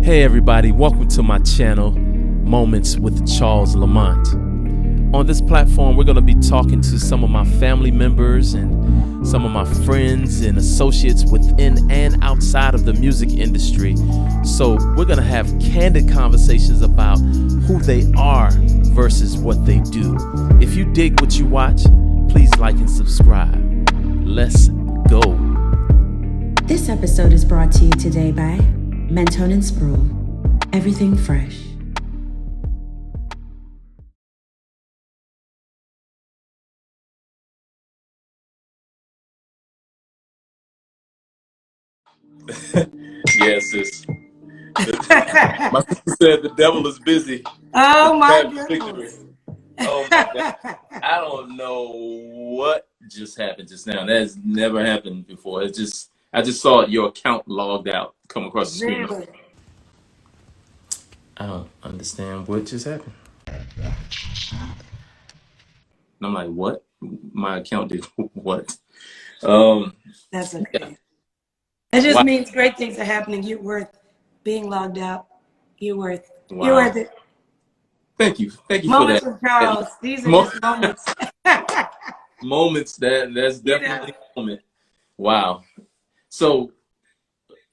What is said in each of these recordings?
Hey everybody, welcome to my channel, Moments with Charles LaMont. On this platform, we're going to be talking to some of my family members and some of my friends and associates within and outside of the music industry. So we're going to have candid conversations about who they are versus what they do. If you dig what you watch, please like and subscribe. Let's go. This episode is brought to you today by Mentone and Sproul. Everything fresh. Yes, sis. My sister said the devil is busy. Oh my goodness. Oh my God. I don't know what just happened just now. That has never happened before. I just saw your account logged out come across the screen. Really? I don't understand what just happened. And I'm like, what? My account did what? That's okay. Yeah. It just means great things are happening. You're worth being logged out. You're worth it. Thank you for that. Moments with Charles. These are just moments. Moments. That's definitely a moment. Wow. So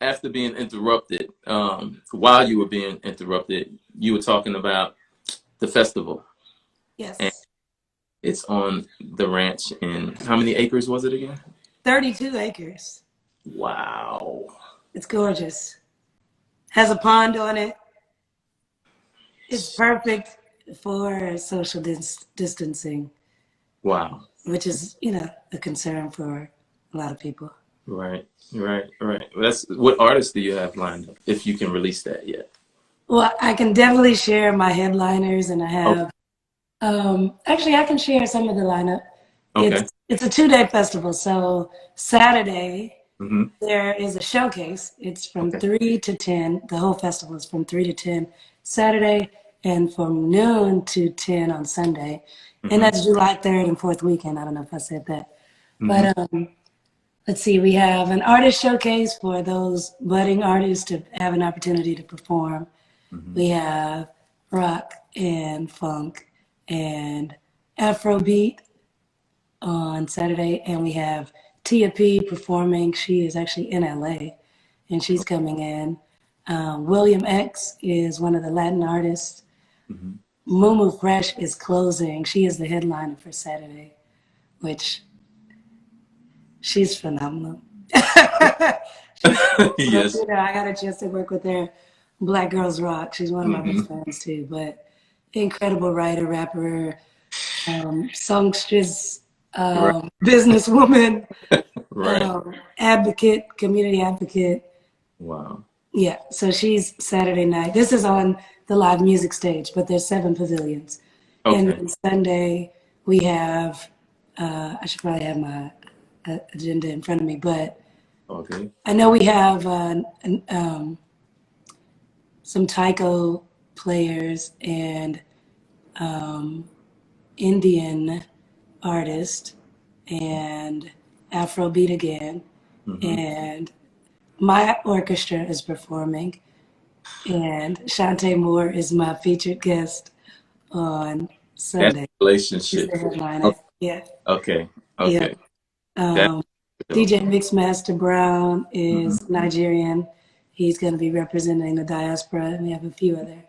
after being interrupted, while you were being interrupted, you were talking about the festival. Yes. And it's on the ranch in how many acres was it again? 32 acres. Wow. It's gorgeous. Has a pond on it. It's perfect for social distancing. Wow. Which is, a concern for a lot of people. Right. That's what artists do you have lined up, if you can release that yet? Well, I can definitely share my headliners, and I have. Actually, I can share some of the lineup. Okay. It's a 2-day festival. So Saturday, there is a showcase. It's from 3 to 10. The whole festival is from 3 to 10 Saturday, and from noon to 10 on Sunday. And that's July 3rd and 4th weekend. I don't know if I said that. But let's see, we have an artist showcase for those budding artists to have an opportunity to perform. We have rock and funk and Afrobeat on Saturday, and we have Tia P performing. She is actually in LA, and she's coming in. William X is one of the Latin artists. Mumu Fresh is closing. She is the headliner for Saturday, which she's phenomenal. Yes. I got a chance to work with her. Black Girls Rock. She's one of my best friends too, but incredible writer, rapper, songstress, businesswoman, advocate, community advocate. Wow. Yeah, so she's Saturday night. This is on the live music stage, but there's 7 pavilions. Okay. And then Sunday we have, I should probably have my agenda in front of me, but I know we have some taiko players and Indian artist and Afrobeat again, and my orchestra is performing, and Shantae Moore is my featured guest on Sunday. That's relationship. Yeah. Okay. Yeah. DJ Mixmaster Brown is Nigerian. He's going to be representing the diaspora, and we have a few other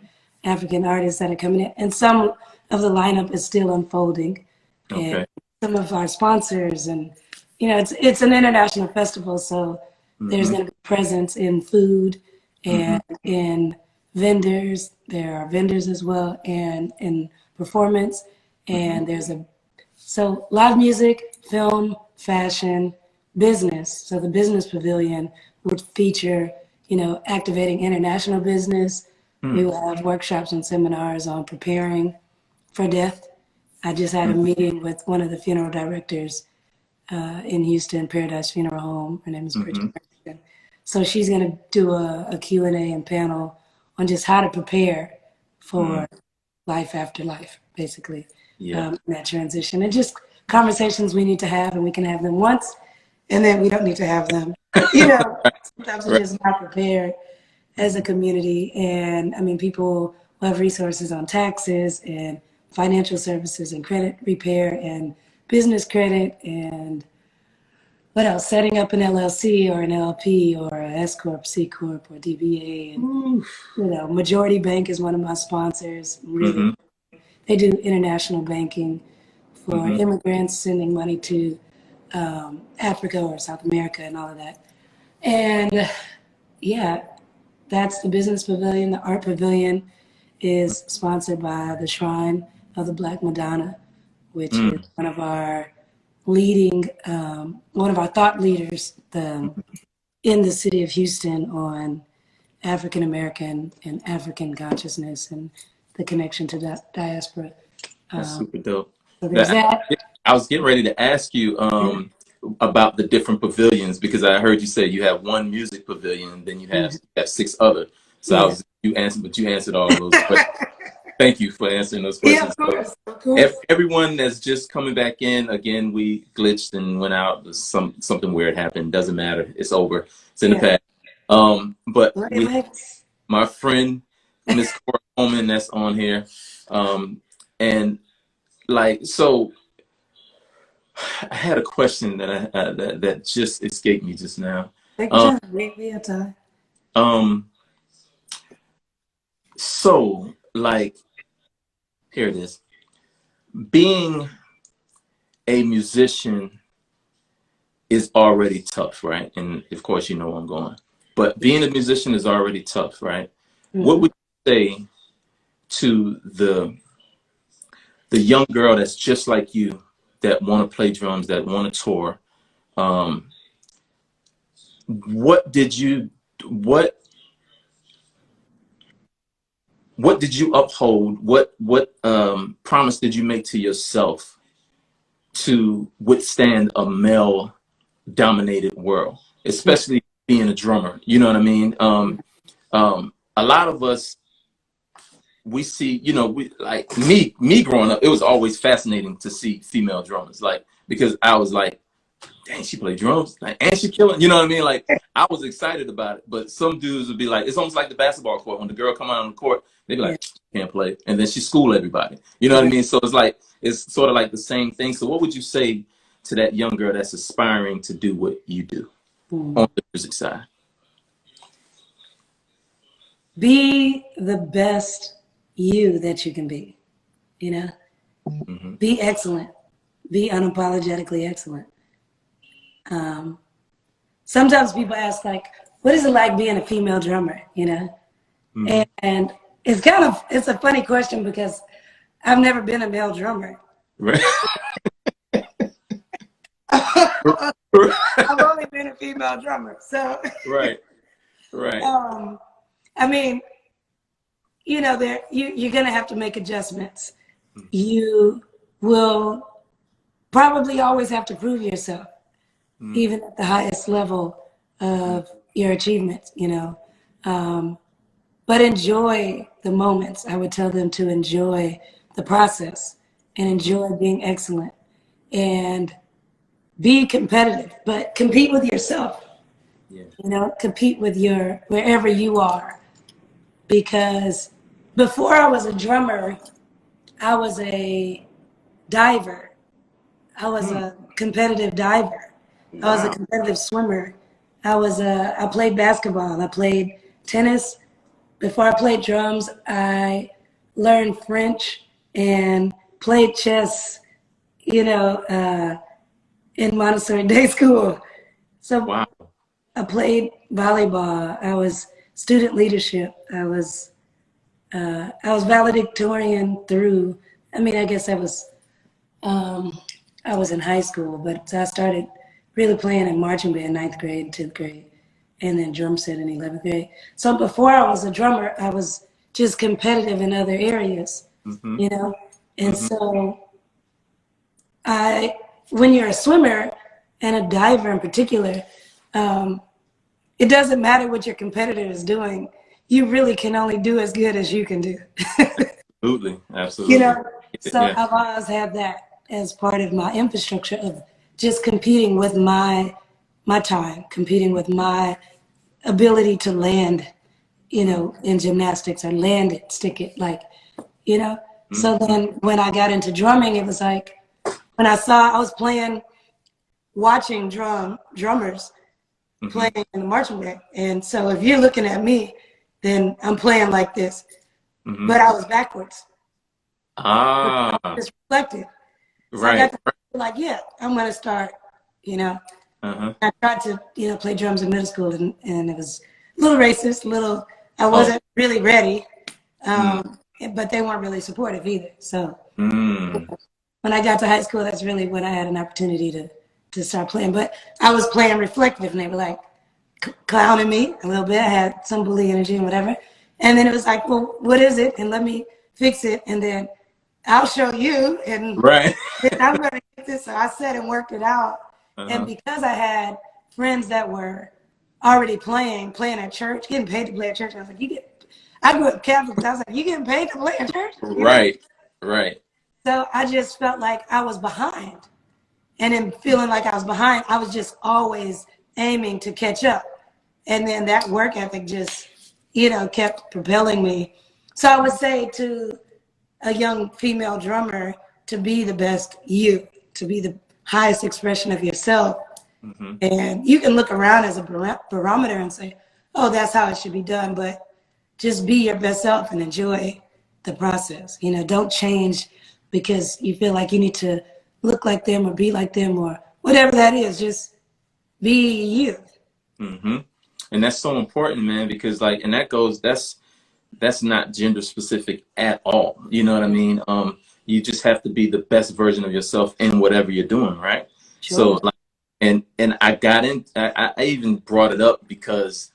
African artists that are coming in, and some of the lineup is still unfolding. And some of our sponsors, and it's an international festival, so there's going to be presence in food and in vendors. There are vendors as well, and in performance, and so live music, film, fashion, business. So the business pavilion would feature activating international business. We will have workshops and seminars on preparing for death. I just had a meeting with one of the funeral directors in Houston, Paradise Funeral Home. Her name is Bridget. So she's going to do a Q&A and panel on just how to prepare for life after life, basically, that transition. And just conversations we need to have, and we can have them once, and then we don't need to have them. Sometimes we're just not prepared. as a community. And I mean, people who have resources on taxes and financial services and credit repair and business credit and what else? Setting up an LLC or an LP or a S Corp, C Corp, or DBA. And, you know, Majority Bank is one of my sponsors. Really, they do international banking for immigrants, sending money to Africa or South America and all of that. And yeah, that's the Business Pavilion. The Art Pavilion is sponsored by the Shrine of the Black Madonna, which is one of our leading, one of our thought leaders in the city of Houston on African American and African consciousness and the connection to that diaspora. That's super dope. So there's that. I was getting ready to ask you about the different pavilions, because I heard you say you have one music pavilion and then you have 6 other. So you answered all those questions. Thank you for answering those questions. Yeah, of course. Everyone that's just coming back in, again, we glitched and went out. Something weird happened. Doesn't matter. It's over. It's in the past. But my friend, Miss Cora Coleman, that's on here. And like, so I had a question that that just escaped me just now. Take your time. We have time. So like, here it is. Being a musician is already tough, right? And of course, you know where I'm going. But being a musician is already tough, right? What would you say to the young girl that's just like you, that want to play drums, that want to tour? What did you uphold? What promise did you make to yourself to withstand a male dominated world, especially being a drummer? You know what I mean? A lot of us, we see, you know, we, like me growing up, it was always fascinating to see female drummers, like, because I was like, dang, she played drums, like, and she killing, you know what I mean? Like, I was excited about it. But some dudes would be like, it's almost like the basketball court. When the girl come out on the court, they'd be like, can't play. And then she school everybody. You know what I mean? So it's like, it's sort of like the same thing. So what would you say to that young girl that's aspiring to do what you do on the music side? Be the best you that you can be, you know? Be excellent. Be unapologetically excellent. Sometimes people ask, like, what is it like being a female drummer, you know? And it's it's a funny question because I've never been a male drummer. Right. I've only been a female drummer, so. Right. I mean, you know, you're gonna have to make adjustments. You will probably always have to prove yourself, even at the highest level of your achievements, you know. But enjoy the moments. I would tell them to enjoy the process and enjoy being excellent and be competitive, but compete with yourself. You know, compete with wherever you are. Because before I was a drummer, I was a diver. I was a competitive diver. I was a competitive swimmer. I played basketball. I played tennis. Before I played drums, I learned French and played chess, you know, in Montessori day school. So I played volleyball. I was student leadership. I was valedictorian through, I mean, I guess I was in high school, but I started really playing in marching band, 9th grade, 10th grade, and then drum set in 11th grade. So before I was a drummer, I was just competitive in other areas, you know? And so when you're a swimmer and a diver in particular, it doesn't matter what your competitor is doing. You really can only do as good as you can do. Absolutely. You know, so I've always had that as part of my infrastructure of just competing with my time, competing with my ability to land you know, in gymnastics, or land it, stick it, like, you know. So then when I got into drumming, it was like, when I was watching drummers playing in the marching band. And so if you're looking at me, then I'm playing like this, but I was backwards. Ah, It's reflected. So I got to like, yeah, I'm going to start, you know. I tried to, you know, play drums in middle school, and it was a little racist, I wasn't really ready, but they weren't really supportive either. So when I got to high school, that's really when I had an opportunity to start playing. But I was playing reflective, and they were like clowning me a little bit. I had some bully energy and whatever. And then it was like, well, what is it? And let me fix it, and then I'll show you. And I'm going to get this. So I sat and worked it out. And because I had friends that were already playing at church, getting paid to play at church, I was like, I grew up Catholic, but I was like, you getting paid to play at church? Right. So I just felt like I was behind. And in feeling like I was behind, I was just always aiming to catch up. And then that work ethic just, you know, kept propelling me. So I would say to a young female drummer, to be the best you, to be the highest expression of yourself. And you can look around as a barometer and say, oh, that's how it should be done. But just be your best self and enjoy the process. You know, don't change because you feel like you need to look like them or be like them or whatever that is. Just be you. And that's so important, man, because like, and that's not gender specific at all. You know what I mean? You just have to be the best version of yourself in whatever you're doing, right? Sure. So like, and I even brought it up because,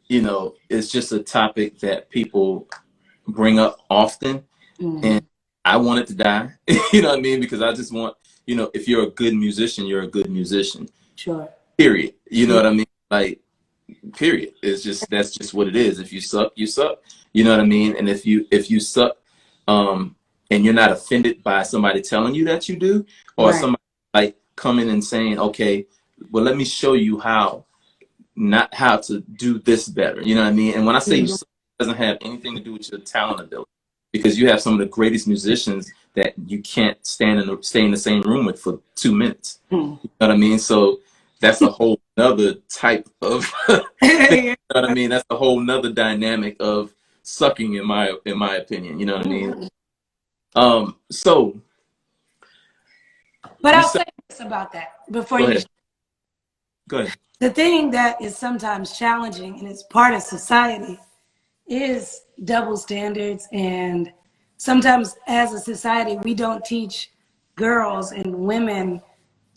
you know, it's just a topic that people bring up often, and I want it to die. You know what I mean? Because I just want, you know, if you're a good musician, you're a good musician. Sure. Period. You know what I mean? Like, period. It's just, that's just what it is. If you suck, you suck. You know what I mean? And if you suck, and you're not offended by somebody telling you that you do, or somebody like coming and saying, okay, well, let me show you how to do this better. You know what I mean? And when I say you suck, it doesn't have anything to do with your talent ability, because you have some of the greatest musicians that you can't stay in the same room with for 2 minutes. You know what I mean? So that's a whole nother type of, you know what I mean? That's a whole nother dynamic of sucking, in my opinion. You know what I mean? So. But I'll say this about that before you. Go ahead. The thing that is sometimes challenging, and it's part of society, is double standards. And sometimes as a society, we don't teach girls and women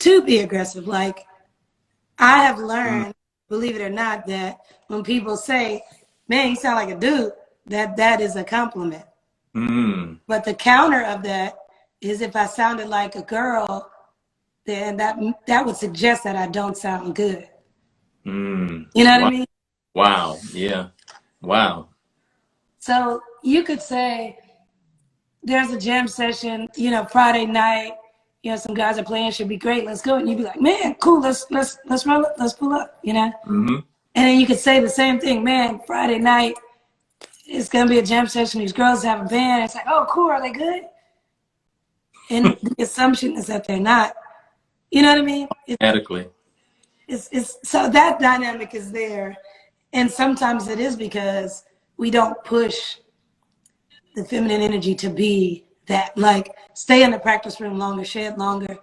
to be aggressive. Like, I have learned, believe it or not, that when people say, man, you sound like a dude, that is a compliment. But the counter of that is, if I sounded like a girl, then that would suggest that I don't sound good. You know what I mean? Wow. Yeah. Wow. So you could say there's a jam session, you know, Friday night, you know, some guys are playing, should be great, let's go. And you'd be like, man, cool, let's roll up, let's pull up, you know? And then you could say the same thing, man, Friday night, it's gonna be a jam session, these girls have a band. It's like, oh, cool, are they good? And the assumption is that they're not. You know what I mean? Adequately. It's so that dynamic is there. And sometimes it is because we don't push the feminine energy to be that, like, stay in the practice room longer, shed longer,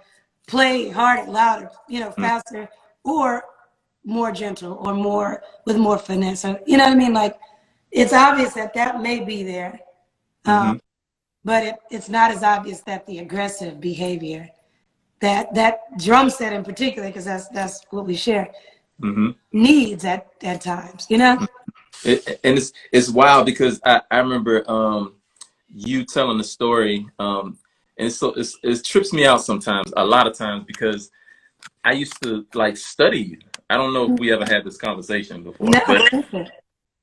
play harder, louder, you know, faster, or more gentle, or more with more finesse. Or, you know what I mean? Like, it's obvious that may be there, but it's not as obvious that the aggressive behavior, that drum set in particular, because that's what we share, needs at times, you know? And it's wild, because I remember you telling the story, and so it trips me out sometimes, a lot of times, because I used to like study you. I don't know if we ever had this conversation before. No,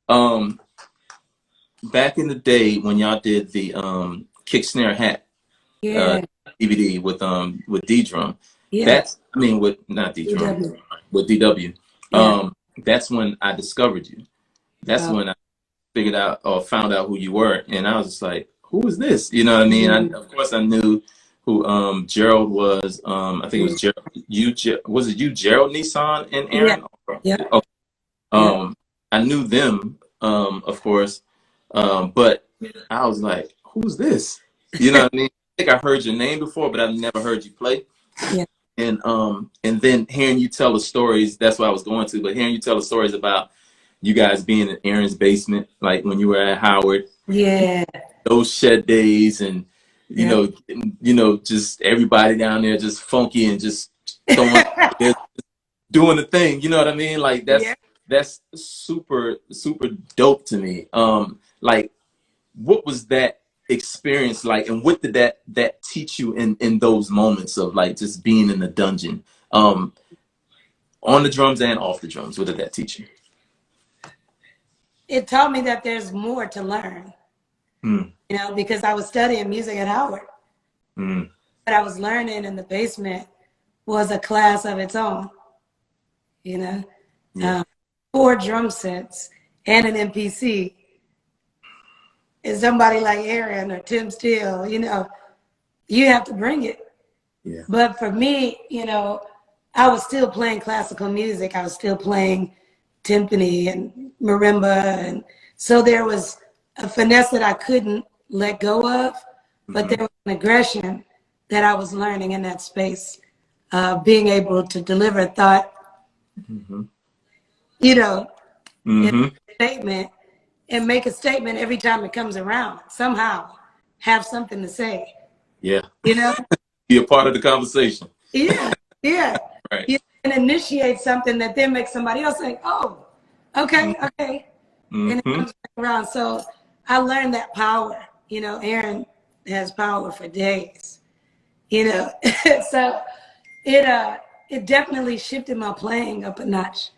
but back in the day when y'all did the kick snare hat DVD with D drum, that's, I mean, with not D drum, with DW. That's when I discovered you. That's when figured out or found out who you were, and I was just like, who is this? You know what I mean? Of course I knew who Gerald was. I think it was Gerald. Was it you, Gerald Nissan and Aaron? Yeah. Okay. I knew them, of course, but I was like, who's this? You know what I mean? I think I heard your name before, but I've never heard you play. Yeah. And then hearing you tell the stories, that's what I was going to, but hearing you tell the stories about you guys being in Aaron's basement, like when you were at Howard. Yeah. Those shed days, and you know, just everybody down there just funky and just throwing, doing the thing. You know what I mean? Like that's super dope to me. Like, what was that experience like, and what did that teach you in those moments of like just being in the dungeon, on the drums and off the drums? What did that teach you? It taught me that there's more to learn. You know, because I was studying music at Howard. What I was learning in the basement was a class of its own. You know, 4 drum sets and an MPC. And somebody like Aaron or Tim Steele, you know, you have to bring it. Yeah. But for me, you know, I was still playing classical music. I was still playing timpani and marimba. And so there was a finesse that I couldn't let go of, but there was an aggression that I was learning in that space, being able to deliver a thought, you know, in a statement, and make a statement every time it comes around. Somehow have something to say. Yeah. You know? Be a part of the conversation. Yeah. Yeah. Right. You can initiate something that then makes somebody else think, oh, okay, okay. And it comes back around. So I learned that power. You know, Aaron has power for days. You know, so it definitely shifted my playing up a notch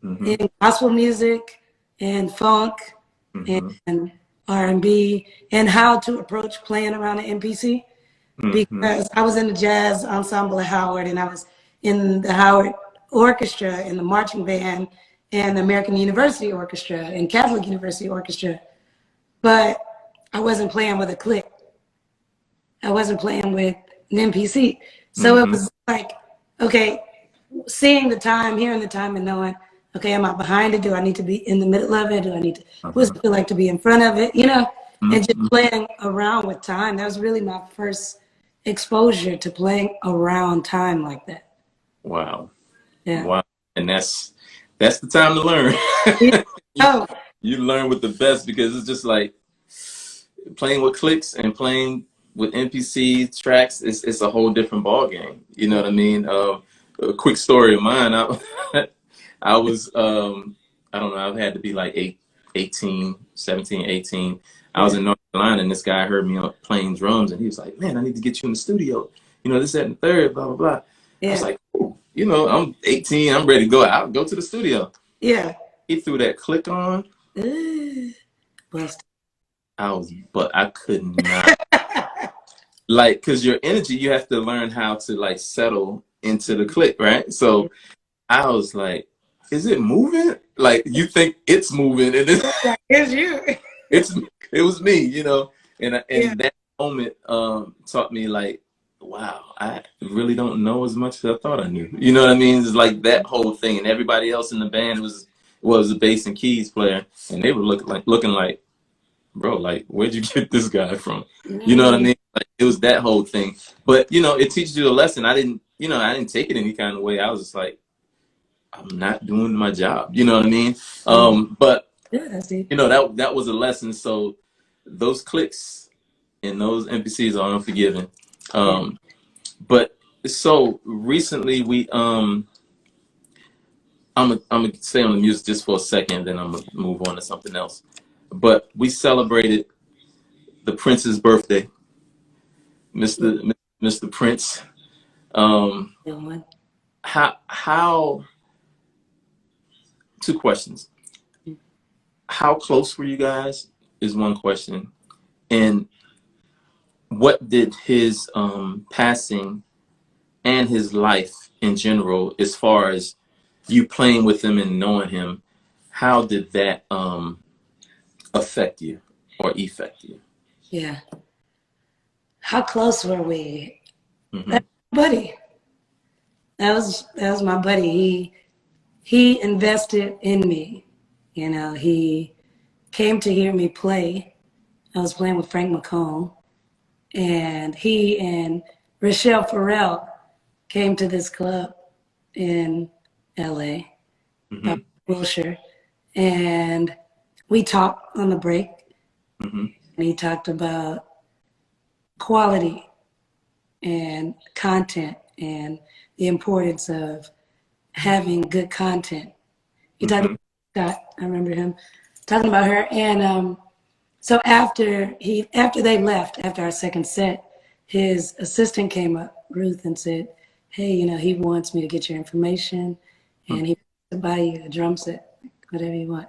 in gospel music and funk and R&B, and how to approach playing around the MPC. Because I was in the jazz ensemble at Howard, and I was in the Howard Orchestra, in the marching band, and the American University Orchestra, and Catholic University Orchestra. But I wasn't playing with a clique. I wasn't playing with an MPC. So it was like, okay, seeing the time, hearing the time, and knowing, okay, am I behind it? Do I need to be in the middle of it? Do I need to, what does it feel like to be in front of it? You know, and just playing around with time. That was really my first exposure to playing around time like that. Wow. Yeah. Wow. And that's the time to learn. You learn with the best, because it's just like playing with clicks and playing with MPC tracks. It's a whole different ball game. You know what I mean? A quick story of mine. I was, I don't know, I've had to be like 17, 18. I was in North Carolina, and this guy heard me playing drums, and he was like, man, I need to get you in the studio. You know, this, that, and the third, blah, blah, blah. Yeah. I was like, oh, you know, I'm 18. I'm ready to go out, go to the studio. Yeah. He threw that click on. But I could not. Like, because your energy, you have to learn how to like settle into the click, right? So I was like, is it moving? Like, you think it's moving, and it's you. It was me, you know. And that moment taught me, like, wow, I really don't know as much as I thought I knew. You know what I mean? It's like that whole thing, and everybody else in the band was a bass and keys player, and they were looking like, bro, like, where'd you get this guy from? You know what I mean? Like, it was that whole thing. But, you know, it teaches you a lesson. I didn't take it any kind of way. I was just like, I'm not doing my job. You know what I mean? But, you know, that was a lesson. So those clicks and those NPCs are unforgiving. But so recently we, I'm gonna stay on the music just for a second, then I'm gonna move on to something else. But we celebrated the Prince's birthday, Mr. Prince. How? Two questions. How close were you guys? Is one question, and what did his passing and his life in general, as far as you playing with him and knowing him, how did that affect you or effect you? Yeah. How close were we? Mm-hmm. That's my buddy. That was my buddy. He invested in me. You know, he came to hear me play. I was playing with Frank McComb, and he and Rochelle Farrell came to this club in LA, Mm-hmm. Wilshire, and we talked on the break. Mm-hmm. And he talked about quality and content and the importance of having good content. He talked about Scott, I remember him talking about her. And so after they left, after our second set, his assistant came up, Ruth, and said, hey, you know, he wants me to get your information and he wants to buy you a drum set, whatever you want.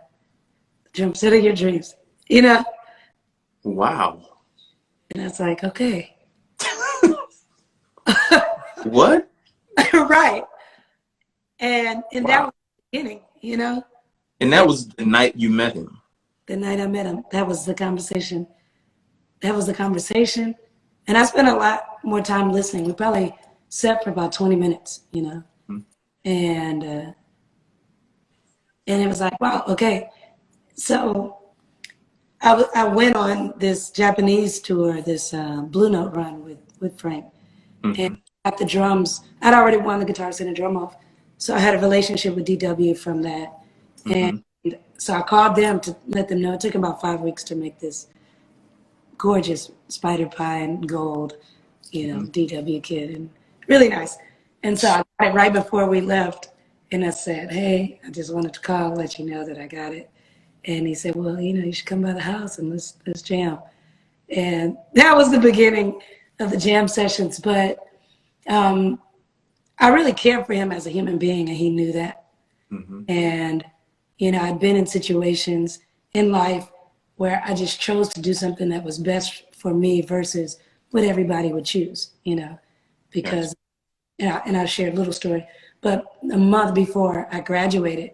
Drum set of your dreams, you know? Wow. And I was like, okay. What? Right. And Wow. that was the beginning, you know? And that was the night you met him. The night I met him, that was the conversation. That was the conversation. And I spent a lot more time listening. We probably sat for about 20 minutes, you know? And it was like, wow, okay. So I went on this Japanese tour, this Blue Note run with Frank. And got the drums. I'd already won the guitar and the drum off. So I had a relationship with DW from that. And so I called them to let them know. It took about 5 weeks to make this gorgeous spider pine gold, you know, DW kit, and really nice. And so I got it right before we left, and I said, hey, I just wanted to call, let you know that I got it. And he said, well, you know, you should come by the house and let's jam. And that was the beginning of the jam sessions. But I really cared for him as a human being, and he knew that. And, you know, I'd been in situations in life where I just chose to do something that was best for me versus what everybody would choose, you know, because, and I shared a little story, but a month before I graduated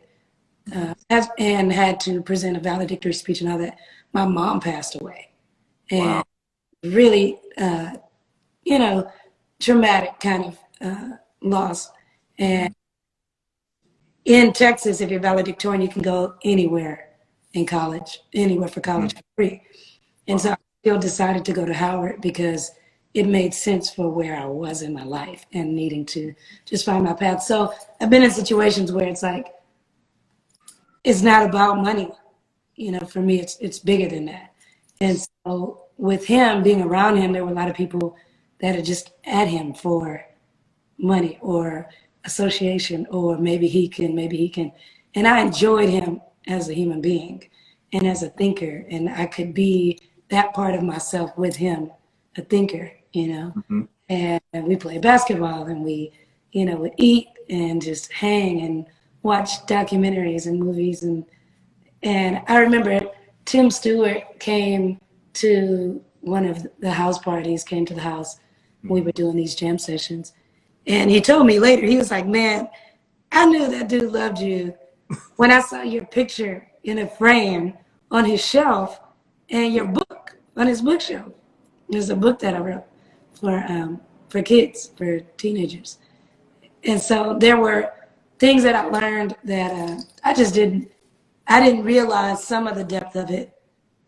and had to present a valedictory speech and all that, my mom passed away. And really, you know, traumatic kind of loss. And in Texas, if you're valedictorian, you can go anywhere in college, anywhere for college for free. And so I still decided to go to Howard because it made sense for where I was in my life and needing to just find my path. So I've been in situations where it's like, it's not about money. You know, for me, it's bigger than that. And so with him, being around him, there were a lot of people that are just at him for money or association, or maybe he can. And I enjoyed him as a human being and as a thinker. And I could be that part of myself with him, a thinker, you know. And we played basketball and we, you know, would eat and just hang and watch documentaries and movies. And I remember Tim Stewart came to one of the house parties, came to the house. We were doing these jam sessions. And he told me later, he was like, man, I knew that dude loved you when I saw your picture in a frame on his shelf and your book on his bookshelf. There's a book that I wrote for kids, for teenagers. And so there were things that I learned that I didn't realize some of the depth of it,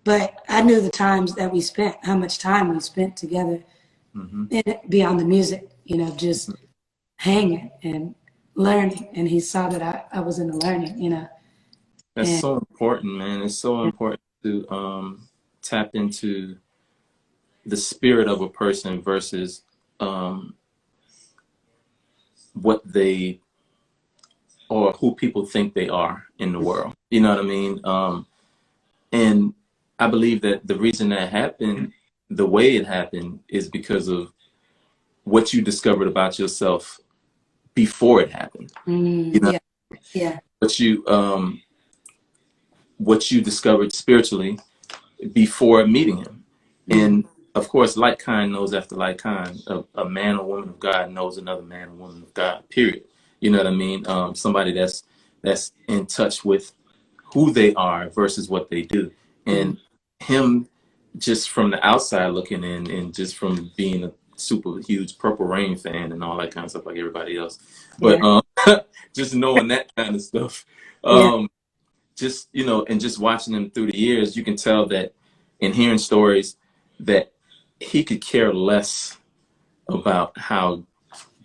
but I knew the times that we spent, how much time we spent together and beyond the music, you know, just hanging and learning. And he saw that I was into learning, you know. That's so important, man. It's so important to tap into the spirit of a person versus what they or who people think they are in the world. You know what I mean? And I believe that the reason that happened the way it happened is because of what you discovered about yourself before it happened. You know? Yeah. What you discovered spiritually before meeting him. And of course, like kind knows after like kind. A man or woman of God knows another man or woman of God, period. You know what I mean? Somebody that's in touch with who they are versus what they do. And him, just from the outside looking in, and just from being a super huge Purple Rain fan and all that kind of stuff like everybody else, but just knowing that kind of stuff, just, you know, and just watching him through the years, you can tell that, and hearing stories, that he could care less about how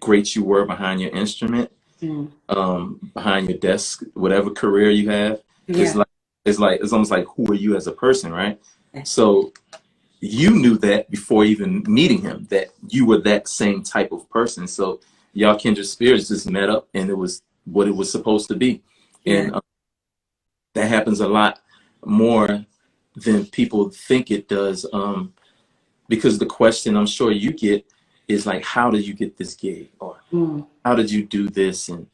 great you were behind your instrument, behind your desk, whatever career you have. It's almost like, who are you as a person, right? So you knew that before even meeting him, that you were that same type of person. So y'all kindred spirits just met up, and it was what it was supposed to be. And that happens a lot more than people think it does, because the question I'm sure you get is like, how did you get this gig, or how did you do this, and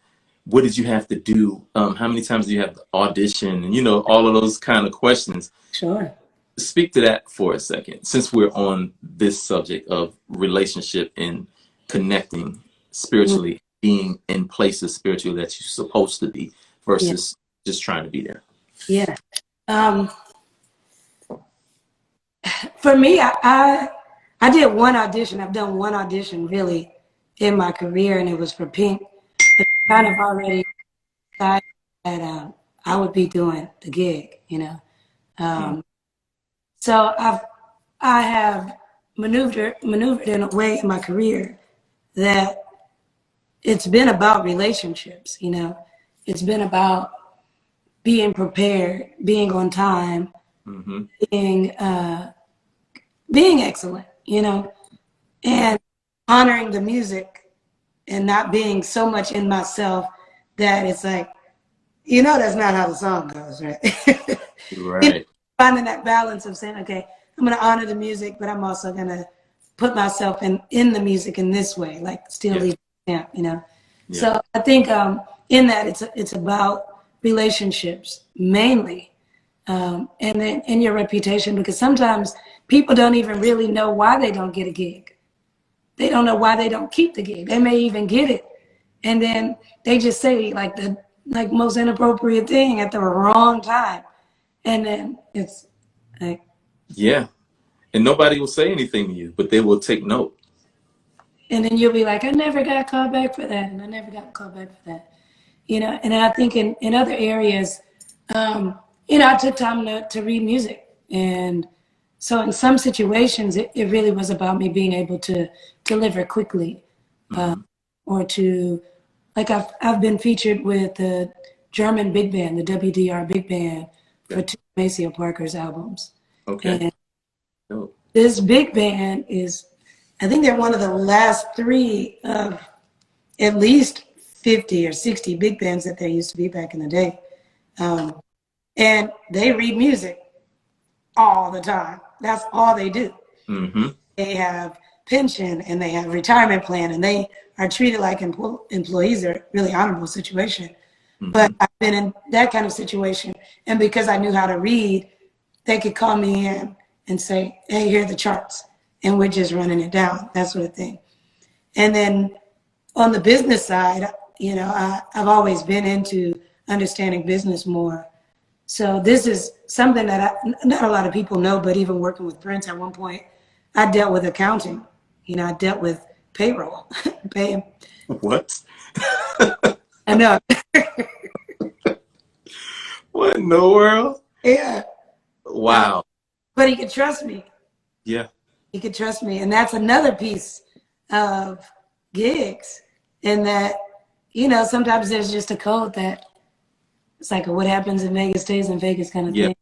what did you have to do? How many times do you have to audition? And, you know, all of those kind of questions. Sure. Speak to that for a second, since we're on this subject of relationship and connecting spiritually, being in places spiritually that you're supposed to be versus just trying to be there. Yeah. For me, I did one audition. I've done one audition really in my career, and it was for Pink. But kind of already decided that I would be doing the gig, you know. So I have maneuvered in a way in my career that it's been about relationships, you know. It's been about being prepared, being on time, being excellent, you know, and honoring the music, and not being so much in myself that it's like, you know, that's not how the song goes, right? Right. You know, finding that balance of saying, okay, I'm going to honor the music, but I'm also going to put myself in the music in this way, like still leave the stamp, you know? Yeah. So I think in that it's about relationships mainly, and then in your reputation, because sometimes people don't even really know why they don't get a gig. They don't know why they don't keep the gig. They may even get it, and then they just say like the most inappropriate thing at the wrong time, and then it's like, and nobody will say anything to you, but they will take note. And then you'll be like, I never got called back for that, and I never got called back for that, you know. And I think in other areas, you know, I took time to read music, and so in some situations, it really was about me being able to deliver quickly, or to, like I've been featured with the German big band, the WDR big band, for 2 Maceo Parker's albums. Okay. And this big band is, I think they're one of the last 3 of at least 50 or 60 big bands that there used to be back in the day. And they read music all the time. That's all they do. They have pension, and they have retirement plan, and they are treated like employees. Are a really honorable situation. But I've been in that kind of situation, and because I knew how to read, they could call me in and say, hey, here are the charts, and we're just running it down, that sort of thing. And then on the business side, you know, I've always been into understanding business more. So this is something that not a lot of people know, but even working with Prince at one point, I dealt with accounting. You know, I dealt with payroll. Pay. What? I know. What in the world? Yeah. Wow. But he could trust me. Yeah. He could trust me. And that's another piece of gigs, in that, you know, sometimes there's just a code that it's like what happens in Vegas stays in Vegas kind of thing.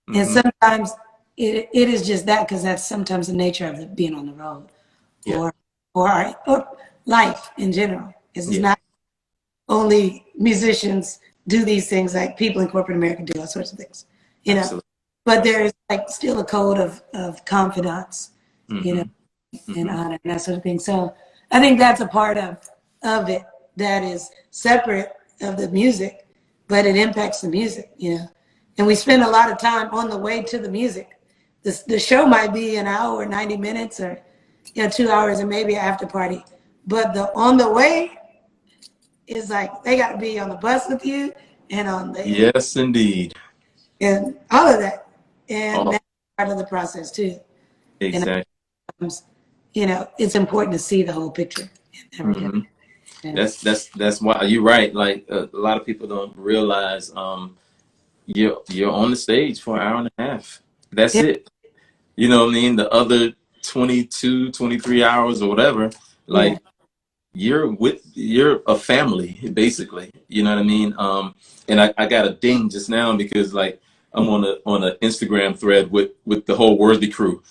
And sometimes it is just that, because that's sometimes the nature of being on the road, or life in general. It's not only musicians do these things, like people in corporate America do all sorts of things, you know. Absolutely. But there is like still a code of confidence, you know, and honor and that sort of thing. So I think that's a part of it that is separate of the music, but it impacts the music, you know. And we spend a lot of time on the way to the music. The show might be an hour or 90 minutes, or, you know, 2 hours, and maybe an after party. But the on the way is like, they got to be on the bus with you, and on the yes, indeed, and all of that. And that's part of the process too. Exactly. And, you know, it's important to see the whole picture. Mm-hmm. Yeah. That's why you're right. Like a lot of people don't realize you're on the stage for an hour and a half. That's it. You know what I mean? The other 22, 23 hours or whatever, like you're a family basically. You know what I mean? And I got a ding just now because like I'm on an Instagram thread with the whole Worthy crew.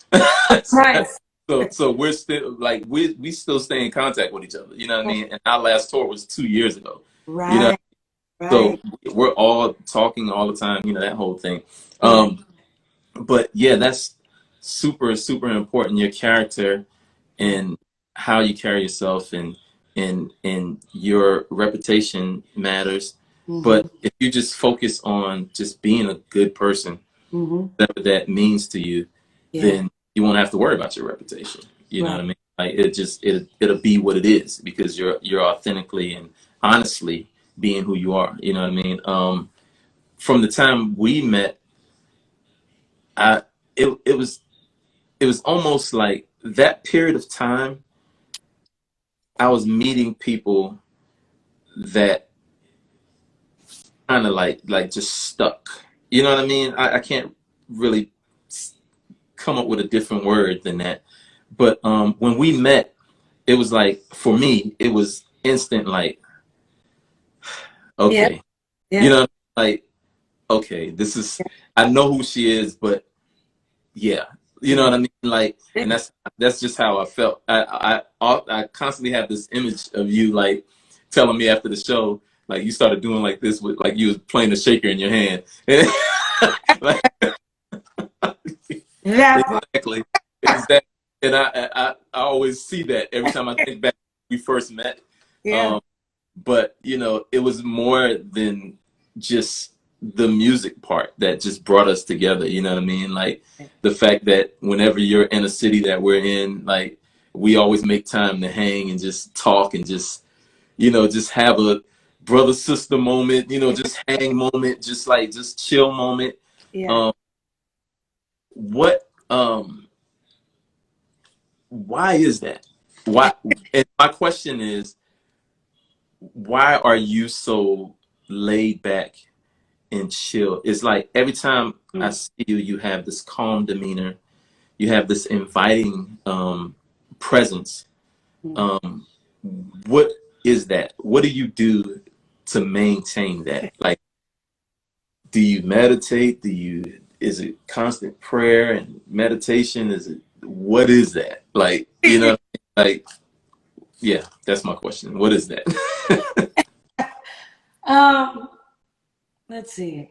Right. So we're still like we still stay in contact with each other. You know what I mean? And our last tour was 2 years ago. Right. You know, right. so we're all talking all the time. You know, that whole thing. But yeah, that's super important. Your character and how you carry yourself and your reputation matters. But if you just focus on just being a good person, whatever that means to you, then you won't have to worry about your reputation. You know what I mean? Like it'll be what it is because you're authentically and honestly being who you are. You know what I mean? From the time we met, it was almost like that period of time. I was meeting people that kind of like just stuck. You know what I mean? I can't really come up with a different word than that. But when we met, it was like, for me, it was instant, like, okay. You know, like, okay, this is, I know who she is, but yeah. You know what I mean? Like, and that's just how I felt. I constantly have this image of you, like, telling me after the show, like, you started doing like this with, like, you was playing a shaker in your hand. Like, exactly. And I always see that every time I think back when we first met. But you know, it was more than just the music part that just brought us together. You know what I mean? Like the fact that whenever you're in a city that we're in, like we always make time to hang and just talk and just, you know, just have a brother sister moment, you know, just hang moment, just chill moment. Why is that? Why? And my question is, why are you so laid back and chill? It's like every time I see you, you have this calm demeanor, you have this inviting presence. What is that? What do you do to maintain that? Like, do you meditate? Is it constant prayer and meditation? What is that? Like, you know, like, yeah, that's my question. What is that? Let's see.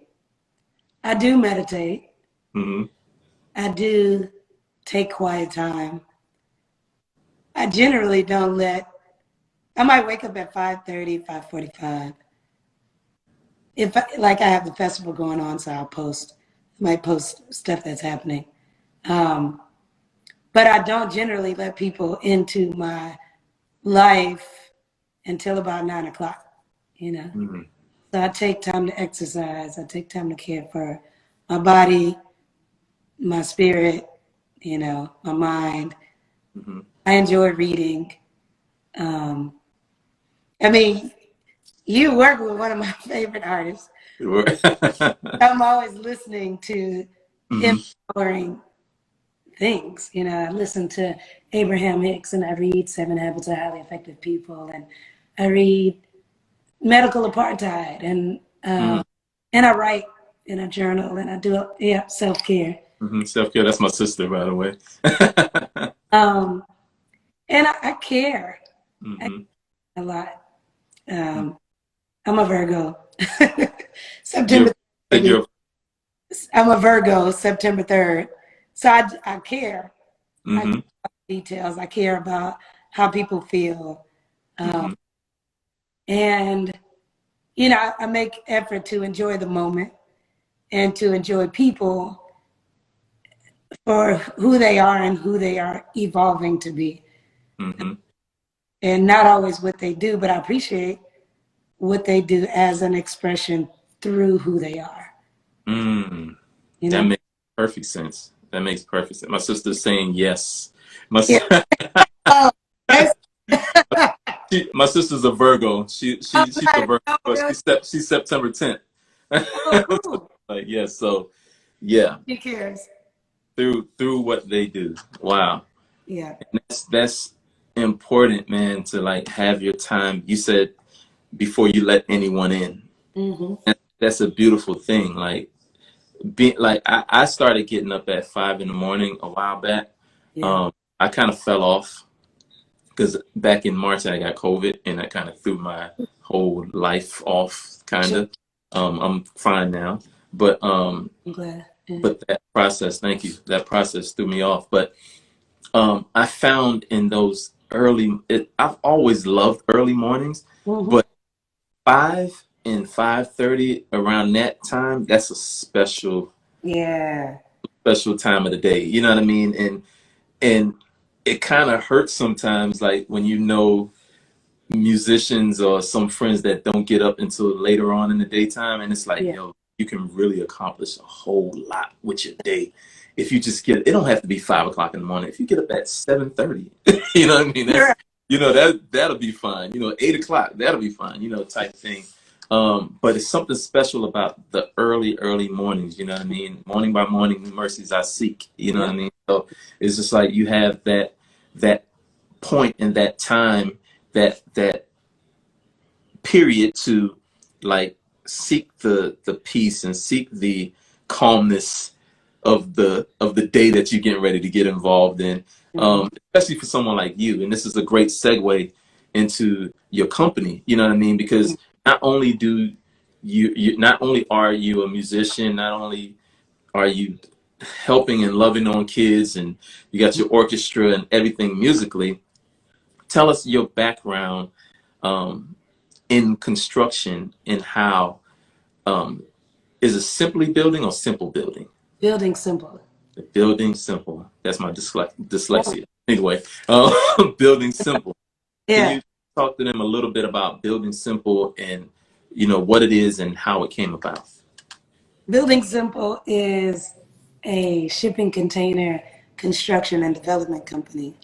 I do meditate. I do take quiet time. I generally don't I might wake up at 5:30, 5:45. If I have the festival going on, so I might post stuff that's happening. But I don't generally let people into my life until about 9 o'clock, you know. So I take time to exercise. I take time to care for my body, my spirit, you know, my mind. I enjoy reading. I mean, you work with one of my favorite artists. I'm always listening to empowering things. You know, I listen to Abraham Hicks and I read 7 Habits of Highly Effective People and I read Medical Apartheid and I write in a journal and I do self-care. Self-care, that's my sister, by the way. And I care. I care a lot. I'm a Virgo. September 3rd. I'm a Virgo, September 3rd. So I care. I care about details. I care about how people feel. And, you know, I make effort to enjoy the moment and to enjoy people for who they are and who they are evolving to be. And not always what they do, but I appreciate what they do as an expression through who they are. You know? perfect sense. That makes perfect sense. My sister's saying yes. My Yeah. Oh, that's my sister's a Virgo. She's a right. Virgo, Oh, but really? she's September 10th. Oh, cool. Like yeah, so yeah, She cares. through what they do. Wow. Yeah. And that's important, man, to like have your time. You said before you let anyone in. Mm-hmm. And that's a beautiful thing. Like I started getting up at 5 in the morning a while back. Yeah. I kind of fell off because back in March I got COVID and that kind of threw my whole life off kind Sure. of. I'm fine now. But I'm glad. Yeah. but that process, thank you. That process threw me off. But I found in those I've always loved early mornings, Mm-hmm. but 5 and 5:30 around that time, that's a Yeah. special time of the day. You know what I mean? And it kind of hurts sometimes, like when you know musicians or some friends that don't get up until later on in the daytime, and it's like, Yeah. yo, you can really accomplish a whole lot with your day if you just get. It don't have to be 5 o'clock in the morning. If you get up at 7:30, you know what I mean? That's Sure. that'll be fine. 8 o'clock, that'll be fine. Type thing. But it's something special about the early mornings. You know what I mean? Morning by morning, new mercies I seek. You know what I mean? So it's just like you have that point in that time, that period to like seek the peace and seek the calmness of the day that you're getting ready to get involved in, Mm-hmm. especially for someone like you. And this is a great segue into your company. You know what I mean? Because not only do not only are you a musician, not only are you helping and loving on kids, and you got your orchestra and everything musically. Tell us your background in construction and how is it simply building or simple building? Building simple. Building simple. That's my Oh, dyslexia. Anyway, building simple. Can yeah. you talk to them a little bit about building simple and what it is and how it came about? Building simple is a shipping container construction and development company.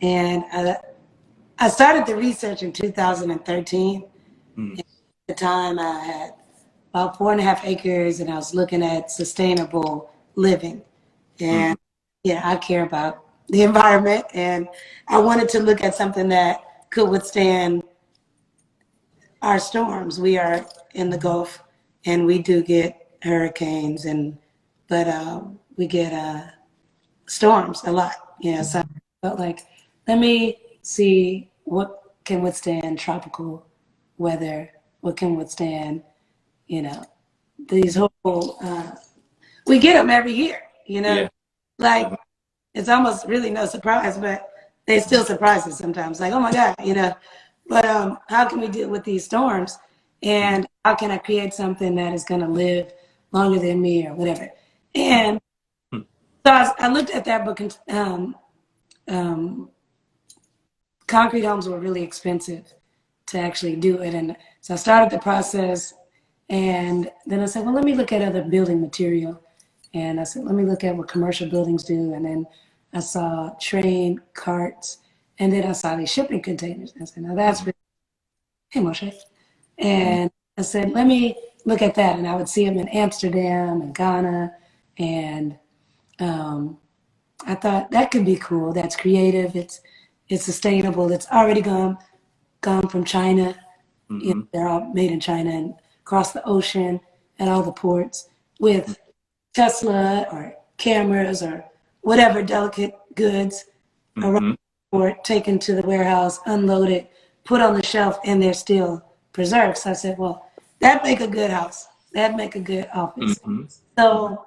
And I started the research in 2013. Mm, At the time, I had about 4.5 acres, and I was looking at sustainable living. mm, And yeah, I care about the environment, and I wanted to look at something that could withstand our storms. We are in the Gulf, and we do get hurricanes, but we get storms a lot. So I felt like, let me see what can withstand tropical weather, what can withstand, you know, these whole. We get them every year. yeah. Like Uh-huh. it's almost really no surprise, but they still surprise us sometimes. Like, oh my God. But how can we deal with these storms? And how can I create something that is going to live longer than me or whatever? And Mm, so I looked at that book, and um, concrete homes were really expensive to actually do it. And so I started the process, and then I said, well, let me look at other building material. And I said, let me look at what commercial buildings do. And then I saw train carts, and then I saw these shipping containers. I said, now that's really, hey, Moshe. mm, And I said, let me look at that. And I would see them in Amsterdam and Ghana. And I thought that could be cool. That's creative. It's sustainable. It's already gone from China. mhm, They're all made in China and across the ocean at all the ports with Tesla or cameras or whatever delicate goods arrive mhm, or taken to the warehouse, unloaded, put on the shelf, and they're still preserved. So I said, well, that'd make a good house. That'd make a good office. mhm, So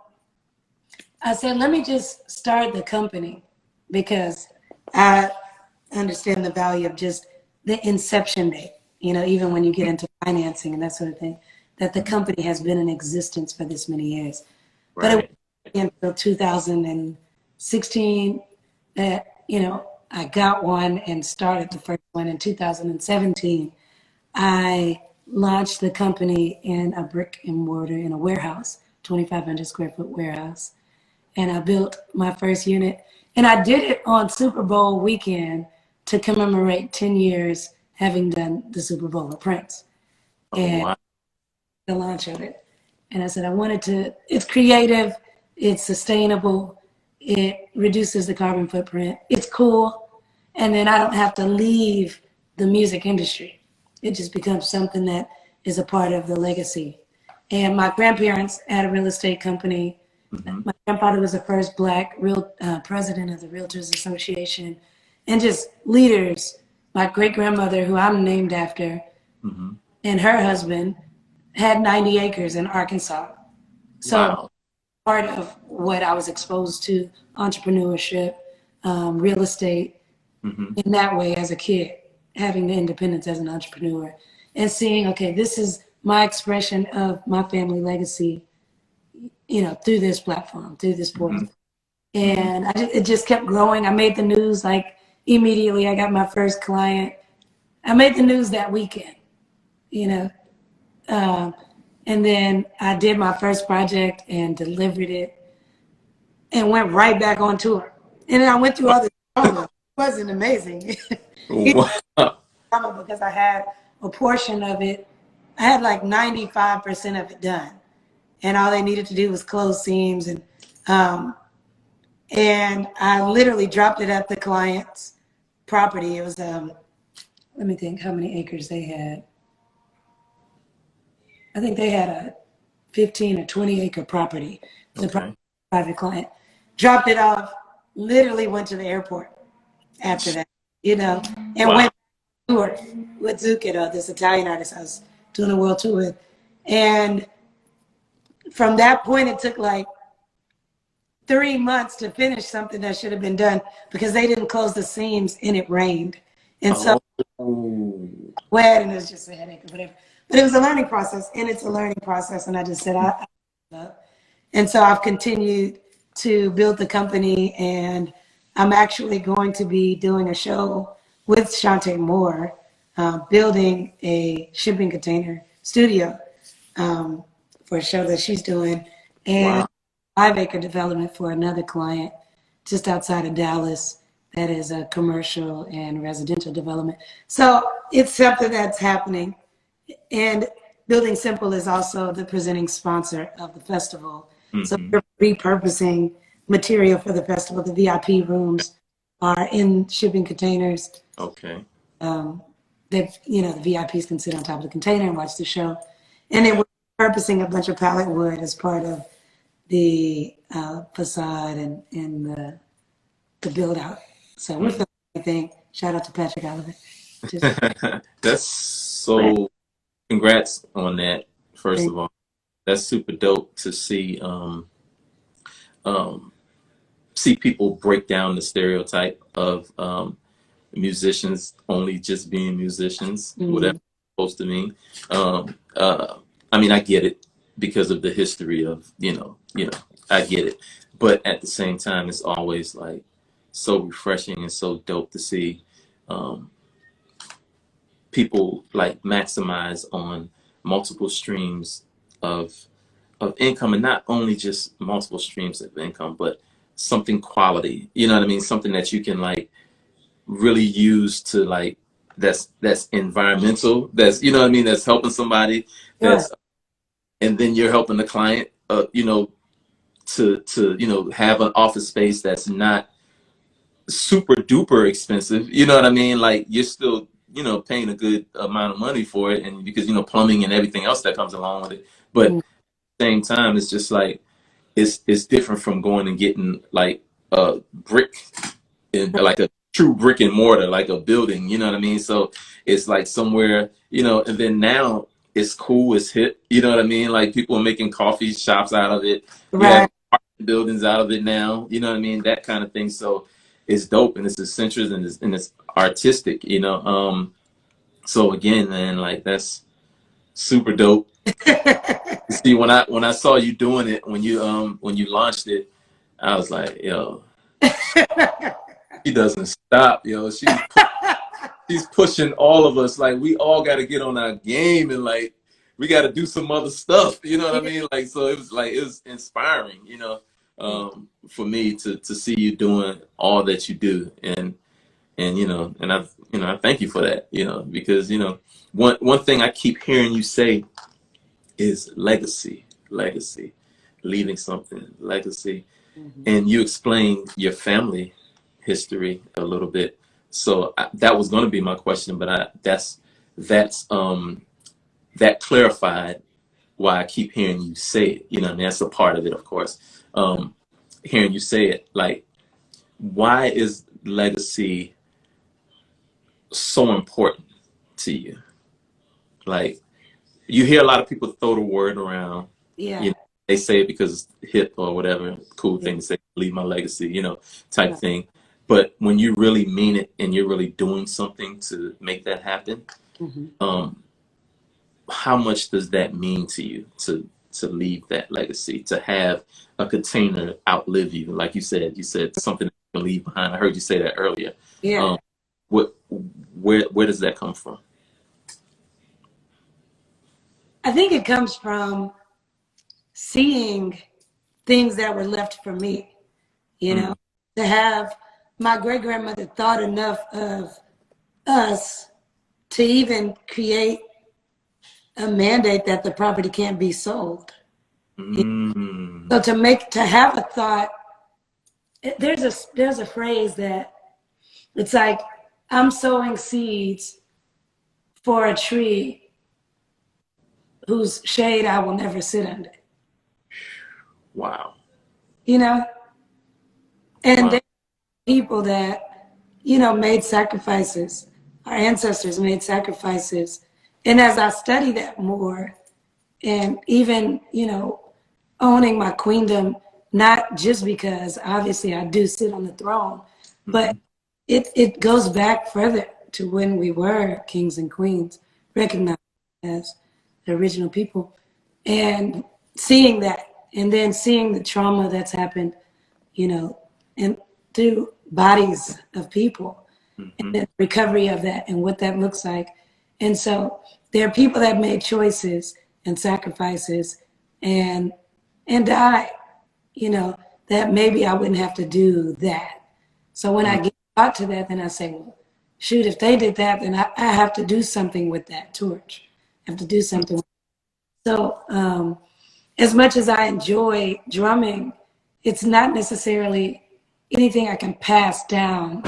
I said, let me just start the company because I understand the value of just the inception date, even when you get into financing and that sort of thing, that the company has been in existence for this many years. But it right. wasn't until 2016 that, I got one and started the first one. In 2017, I launched the company in a brick and mortar in a warehouse, 2,500 square foot warehouse. and I built my first unit. And I did it on Super Bowl weekend to commemorate 10 years having done the Super Bowl with Prince. And wow. the launch of it. And I said, it's creative, it's sustainable, it reduces the carbon footprint, it's cool, and then I don't have to leave the music industry. It just becomes something that is a part of the legacy. And my grandparents had a real estate company. My grandfather was the first Black president of the Realtors Association, and just leaders. My great-grandmother, who I'm named after, and her husband had 90 acres in Arkansas. So Wow. part of what I was exposed to, entrepreneurship, real estate, in that way as a kid, having the independence as an entrepreneur, and seeing, okay, this is my expression of my family legacy, through this platform, through this portal. And it just kept growing. I made the news like immediately. I got my first client. I made the news that weekend, and then I did my first project and delivered it and went right back on tour. And then I went through all the drama. It wasn't amazing. Wow. Because I had a portion of it. I had like 95% of it done. And all they needed to do was close seams. And I literally dropped it at the client's property. It was, let me think how many acres they had. I think they had a 15 or 20 acre property. It's a private client. Dropped it off, literally went to the airport after that, and went to tour with Zucchero, this Italian artist I was doing a world tour with. And from that point, it took like 3 months to finish something that should have been done because they didn't close the seams and it rained. And so wet, and it was just a headache or whatever. But it was a learning process, and it's a learning process. And I just said, and so I've continued to build the company, and I'm actually going to be doing a show with Shantae Moore, building a shipping container studio for a show that she's doing, and 5-acre development for another client just outside of Dallas that is a commercial and residential development. So it's something that's happening. And Building Simple is also the presenting sponsor of the festival. So we're repurposing material for the festival. The VIP rooms are in shipping containers. Okay. That the VIPs can sit on top of the container and watch the show. And then we're repurposing a bunch of pallet wood as part of the facade and the build out. So we're filming everything. Shout out to Patrick Oliver. That's so. Congrats on that. First of all, that's super dope to see. See people break down the stereotype of musicians only just being musicians, whatever it's supposed to mean. I mean, I get it because of the history of I get it, but at the same time, it's always like so refreshing and so dope to see people like maximize on multiple streams of income, and not only just multiple streams of income, but something quality. You know what I mean? Something that you can like really use to like that's environmental. That's what I mean. That's helping somebody. That's and then you're helping the client. To have an office space that's not super duper expensive. You know what I mean? Like you're still paying a good amount of money for it, and because plumbing and everything else that comes along with it. But at the same time, it's just like it's different from going and getting like a brick, like a true brick and mortar, like a building. You know what I mean? So it's like somewhere, and then now it's cool, it's hip. You know what I mean? Like people are making coffee shops out of it, buildings out of it now. You know what I mean? That kind of thing. So it's dope, and it's eccentric, and it's artistic, So again, man, like that's super dope. See, when I saw you doing it, when you launched it, I was like, yo, she doesn't stop, yo. She's pushing all of us. Like we all got to get on our game, and like we got to do some other stuff. You know what I mean? Like so, it was inspiring, for me to see you doing all that you do, and I thank you for that, because one thing I keep hearing you say is legacy, leaving something, legacy. And you explained your family history a little bit, so that was going to be my question, but that clarified why I keep hearing you say it. And that's a part of it, of course. Hearing you say it, like, why is legacy so important to you? Like, you hear a lot of people throw the word around. Yeah. They say it because it's hip or whatever, cool thing to say, leave my legacy, type thing. But when you really mean it and you're really doing something to make that happen, how much does that mean to you to leave that legacy, to have a container outlive you? Like you said something that you can leave behind. I heard you say that earlier. Yeah. Where does that come from? I think it comes from seeing things that were left for me, to have my great-grandmother thought enough of us to even create a mandate that the property can't be sold. So to have a thought, there's a phrase that it's like, I'm sowing seeds for a tree whose shade I will never sit under. Wow. And there are people that, made sacrifices. Our ancestors made sacrifices. And as I study that more, and even, owning my queendom, not just because obviously I do sit on the throne, but it goes back further to when we were kings and queens, recognized as the original people, and seeing that, and then seeing the trauma that's happened, and through bodies of people, and the recovery of that and what that looks like. And so there are people that made choices and sacrifices and died, that maybe I wouldn't have to do that. So when I get out to that, then I say, well, shoot, if they did that, then I have to do something with that torch. I have to do something. So as much as I enjoy drumming, it's not necessarily anything I can pass down,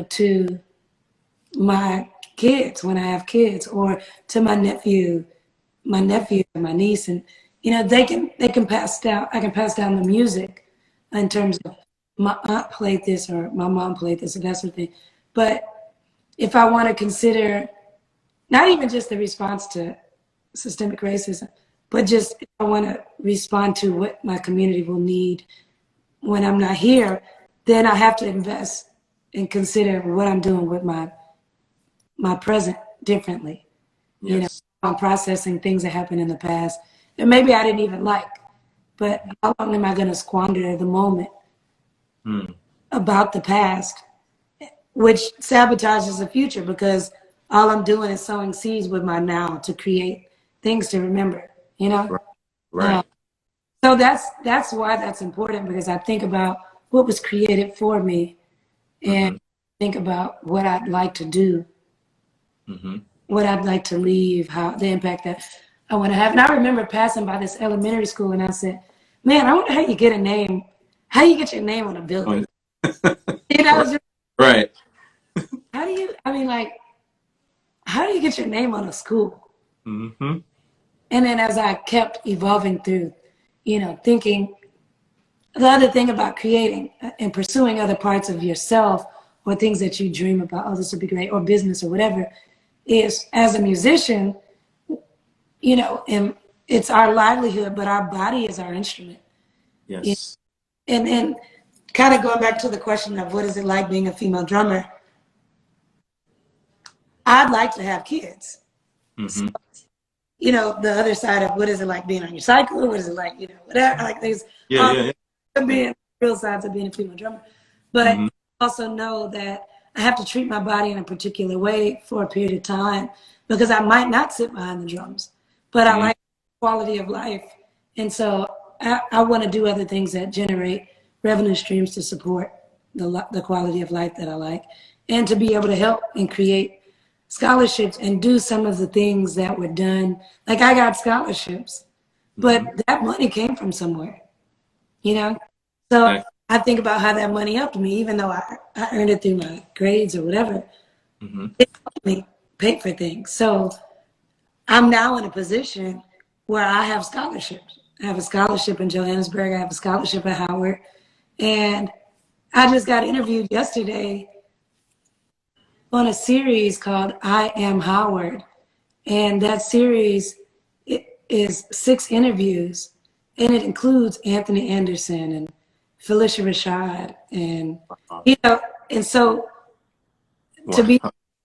to my kids when I have kids, or to my nephew, and my niece, and they can pass down. I can pass down the music in terms of my aunt played this or my mom played this and that sort of thing. But if I want to consider not even just the response to systemic racism, but just if I want to respond to what my community will need when I'm not here, then I have to invest and consider what I'm doing with my present differently. Yes. I'm processing things that happened in the past that maybe I didn't even like, but how long am I going to squander the moment about the past, which sabotages the future, because all I'm doing is sowing seeds with my now to create things to remember, Right. So that's why that's important, because I think about what was created for me and think about what I'd like to do, what I'd like to leave, how the impact that I want to have. And I remember passing by this elementary school and I said, man, I wonder how you get your name on a building. Right. How do you get your name on a school? And then as I kept evolving through, thinking, the other thing about creating and pursuing other parts of yourself or things that you dream about, oh, this would be great, or business or whatever, is as a musician, and it's our livelihood, but our body is our instrument. Yes. And kind of going back to the question of what is it like being a female drummer, I'd like to have kids. So, the other side of what is it like being on your cycle, what is it like, whatever, like there's being real sides of being a female drummer. But also know that I have to treat my body in a particular way for a period of time, because I might not sit behind the drums, but I like quality of life. And so I want to do other things that generate revenue streams to support the quality of life that I like, and to be able to help and create scholarships and do some of the things that were done. Like I got scholarships, but that money came from somewhere, you know? So I think about how that money helped me, even though I earned it through my grades or whatever. It helped me pay for things. So I'm now in a position where I have scholarships. I have a scholarship in Johannesburg. I have a scholarship at Howard. And I just got interviewed yesterday on a series called I Am Howard. And that series is 6 interviews. And it includes Anthony Anderson and Felicia Rashad. And, you know, and so to be,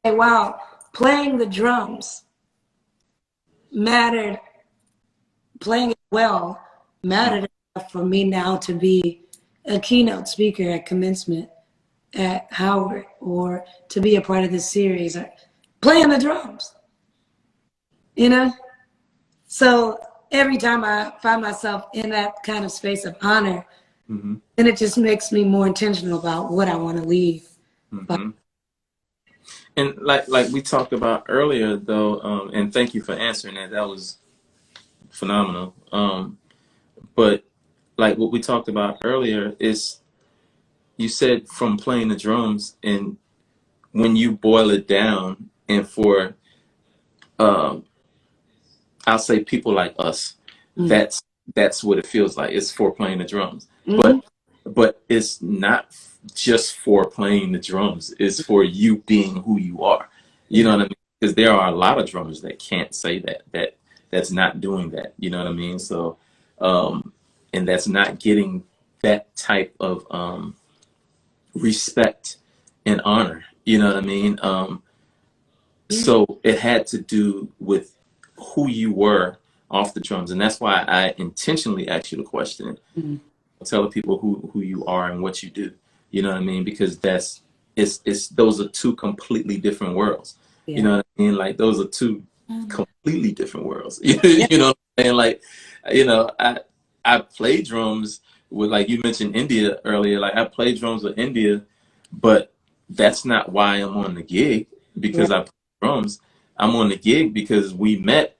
wow, playing the drums mattered, playing it well mattered enough for me now to be a keynote speaker at commencement at Howard, or to be a part of this series, or playing the drums, you know? So every time I find myself in that kind of space of honor, then it just makes me more intentional about what I want to leave. And like we talked about earlier, though, and thank you for answering that. That was phenomenal. But like what we talked about earlier is, you said from playing the drums, and when you boil it down, and for I'll say people like us, that's what it feels like. It's for playing the drums, but it's not just for playing the drums. It's for you being who you are. You know what I mean? Because there are a lot of drummers that can't say that's not doing that. You know what I mean? So, and that's not getting that type of respect and honor. You know what I mean? So it had to do with who you were off the drums, and that's why I intentionally asked you the question. Tell people who you are and what you do. You know what I mean? Because it's those are 2 completely different worlds. You know what I mean? Like those are 2 completely different worlds. You know what I'm saying? Like, you know, I play drums with, like you mentioned India earlier. Like I play drums with India, but that's not why I'm on the gig, because I play drums. I'm on the gig because we met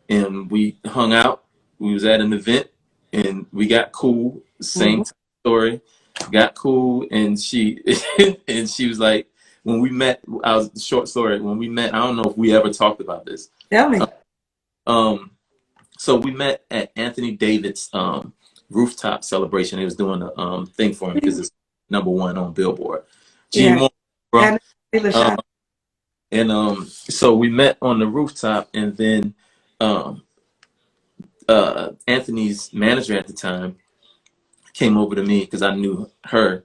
and we hung out. We was at an event and we got cool. Same story. Got cool, and she and she was like, when we met, I was short story. When we met, I don't know if we ever talked about this. Tell me. So we met at Anthony David's rooftop celebration. He was doing a thing for him because it's #1 on Billboard. G1, bro. And so we met on the rooftop, and then Anthony's manager at the time came over to me because I knew her,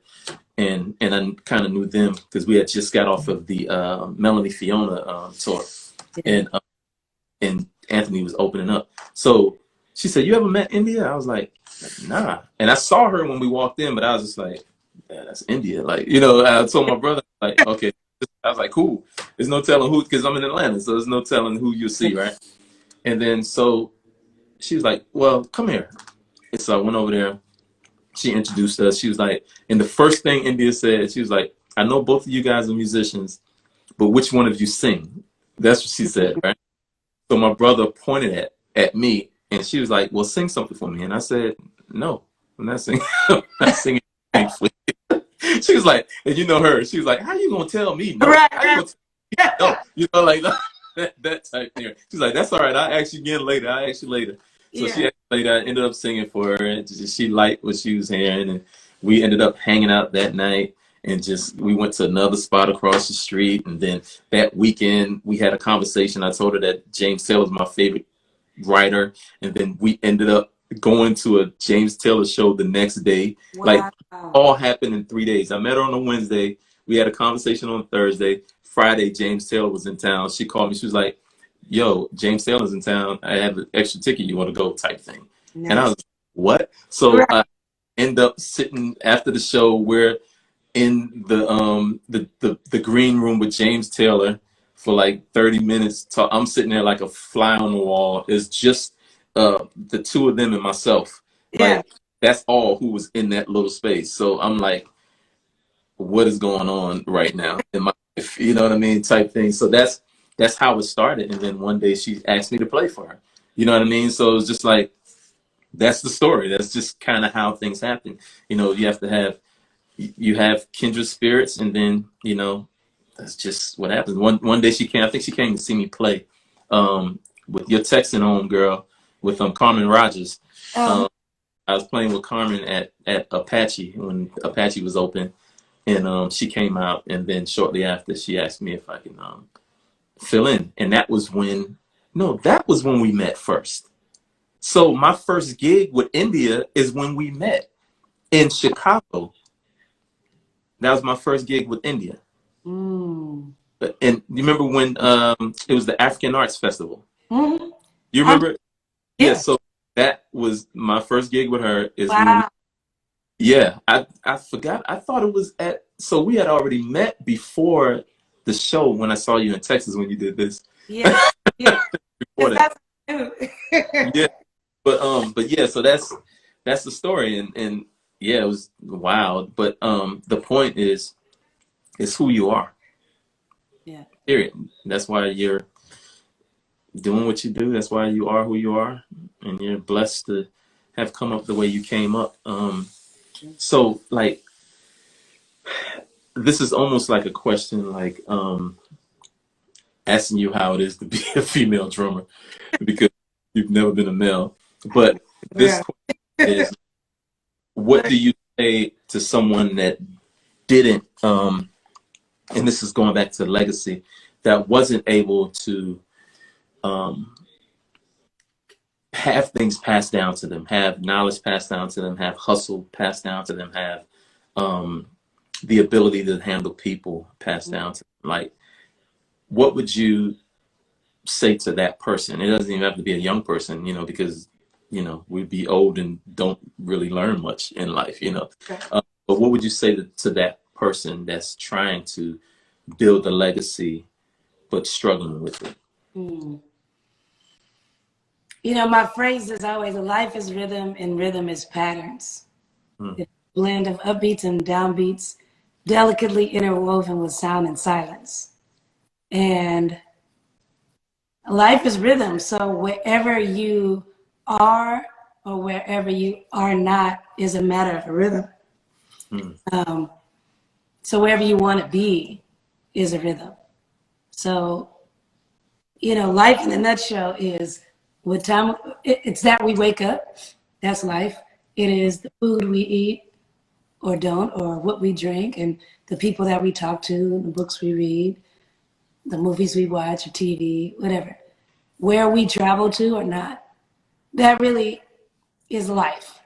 and I kind of knew them because we had just got off of the Melanie Fiona tour, and Anthony was opening up. So she said, "You ever met India?" I was like, "Nah." And I saw her when we walked in, but I was just like, "Yeah, that's India." Like, you know, I told my brother, like, "Okay." I was like, "Cool." There's no telling who, because I'm in Atlanta, so there's no telling who you'll see, right? And then so she was like, "Well, come here." And so I went over there. She introduced us. She was like, and the first thing India said, she was like, "I know both of you guys are musicians, but which one of you sing?" That's what she said, right? So my brother pointed at me, and she was like, "Well, sing something for me." And I said, "No, I'm not singing. I'm not singing." She was like, and you know her, she was like, "How you gonna tell me no?" Right. How you gonna tell me no? You know, like that type thing. She's like, "That's all right. I'll ask you again later. I'll ask you later." So she asked me later. I ended up singing for her, and she liked what she was hearing, and we ended up hanging out that night, and we went to another spot across the street, and then that weekend we had a conversation. I told her that James Taylor was my favorite writer, and then we ended up going to a James Taylor show the next day. Wow. Like, all happened in 3 days. I met her on a Wednesday. We had a conversation on Thursday. Friday, James Taylor was in town. She called me. She was like, "Yo, James Taylor's in town. I have an extra ticket. You want to go?" type thing. Nice. And I was like, "What?" So I end up sitting after the show. We're in the green room with James Taylor for like 30 minutes. I'm sitting there like a fly on the wall. It's just the 2 of them and myself. Yeah. Like, that's all who was in that little space. So I'm like, what is going on right now in my life? You know what I mean? Type thing. So that's how it started. And then one day she asked me to play for her. You know what I mean? So it was just like, that's the story. That's just kind of how things happen. You know, you have kindred spirits, and then, you know, that's just what happens. One day I think she came to see me play with your Texan home girl, with Carmen Rogers. I was playing with Carmen at Apache when Apache was open, and she came out, and then shortly after she asked me if I can fill in, and that was when we met first. So my first gig with India is when we met in Chicago. That was my first gig with India. And you remember when it was the African Arts Festival? Mm-hmm. You remember? Yeah. So that was my first gig with her. Wow. I forgot. I thought it was so we had already met before the show when I saw you in Texas when you did this. Yeah. Yeah. Before that. Yeah. But yeah, so that's the story, and yeah, it was wild. But the point is who you are. Yeah. Period. That's why you're doing what you do. That's why you are who you are, and you're blessed to have come up the way you came up. So like, this is almost like a question, like asking you how it is to be a female drummer, because you've never been a male. But this question is, what do you say to someone that didn't, and this is going back to legacy, that wasn't able to have things passed down to them, have knowledge passed down to them, have hustle passed down to them, have the ability to handle people passed down to them? Like, what would you say to that person? It doesn't even have to be a young person, you know, because, you know, we'd be old and don't really learn much in life, you know. But what would you say to that person that's trying to build a legacy but struggling with it? You know, my phrase is always, life is rhythm and rhythm is patterns. It's a blend of upbeats and downbeats, delicately interwoven with sound and silence. And life is rhythm. So wherever you are or wherever you are not is a matter of rhythm. So wherever you want to be is a rhythm. So, you know, life in a nutshell is what time it's that we wake up. That's life. It is the food we eat or don't, or what we drink, and the people that we talk to, the books we read, the movies we watch, or TV, whatever. Where we travel to or not. That really is life.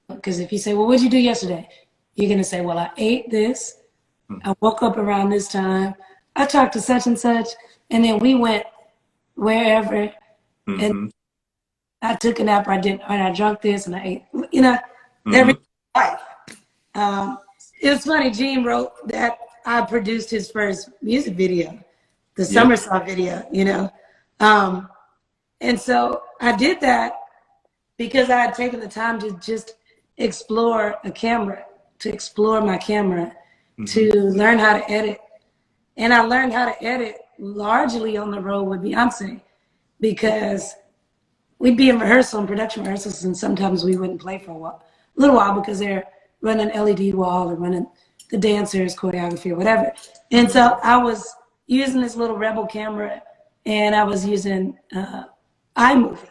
Because if you say, well, what did you do yesterday? You're going to say, well, I ate this. I woke up around this time. I talked to such and such. And then we went wherever. And I took a nap, or I drank this, and I ate. You know, every life. It was funny. Gene wrote that I produced his first music video, the Somersault video, you know. And so I did that because I had taken the time to just explore my camera, to learn how to edit. And I learned how to edit largely on the road with Beyoncé, because we'd be in rehearsal and production rehearsals, and sometimes we wouldn't play for a little while because they're running LED wall or running the dancers, choreography, or whatever. And so I was using this little Rebel camera, and I was using iMovie.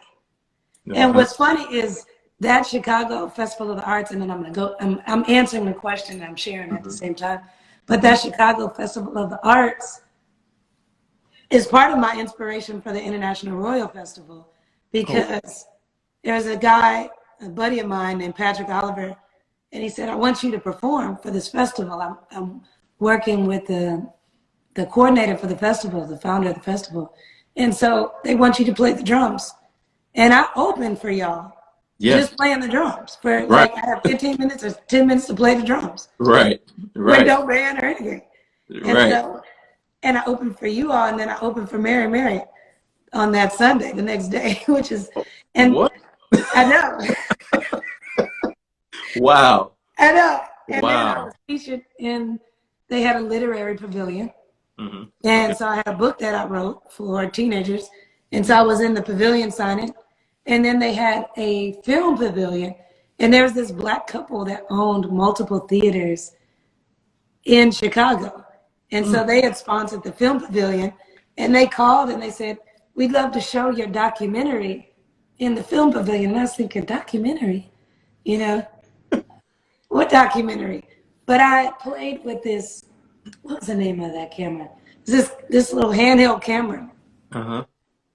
And what's funny is that Chicago Festival of the Arts, and then I'm answering the question and I'm sharing at the same time, but that Chicago Festival of the Arts is part of my inspiration for the International Royal Festival, because there's a guy, a buddy of mine named Patrick Oliver, and he said, I want you to perform for this festival. I'm working with the coordinator for the festival, the founder of the festival. And so they want you to play the drums. And I opened for y'all, just playing the drums. For like, I have 15 minutes or 10 minutes to play the drums. With no band or anything. And I opened for you all, and then I opened for Mary on that Sunday, the next day, which is, and what? I know. Wow. I know. And Wow. then I was featured in, they had a literary pavilion. Mm-hmm. And so I had a book that I wrote for teenagers. And so I was in the pavilion signing. And then they had a film pavilion. And there was this Black couple that owned multiple theaters in Chicago. And so they had sponsored the film pavilion. And they called and they said, we'd love to show your documentary in the film pavilion. And I was thinking, documentary? You know, what documentary? But I played with this, what's the name of that camera? This little handheld camera. Uh-huh.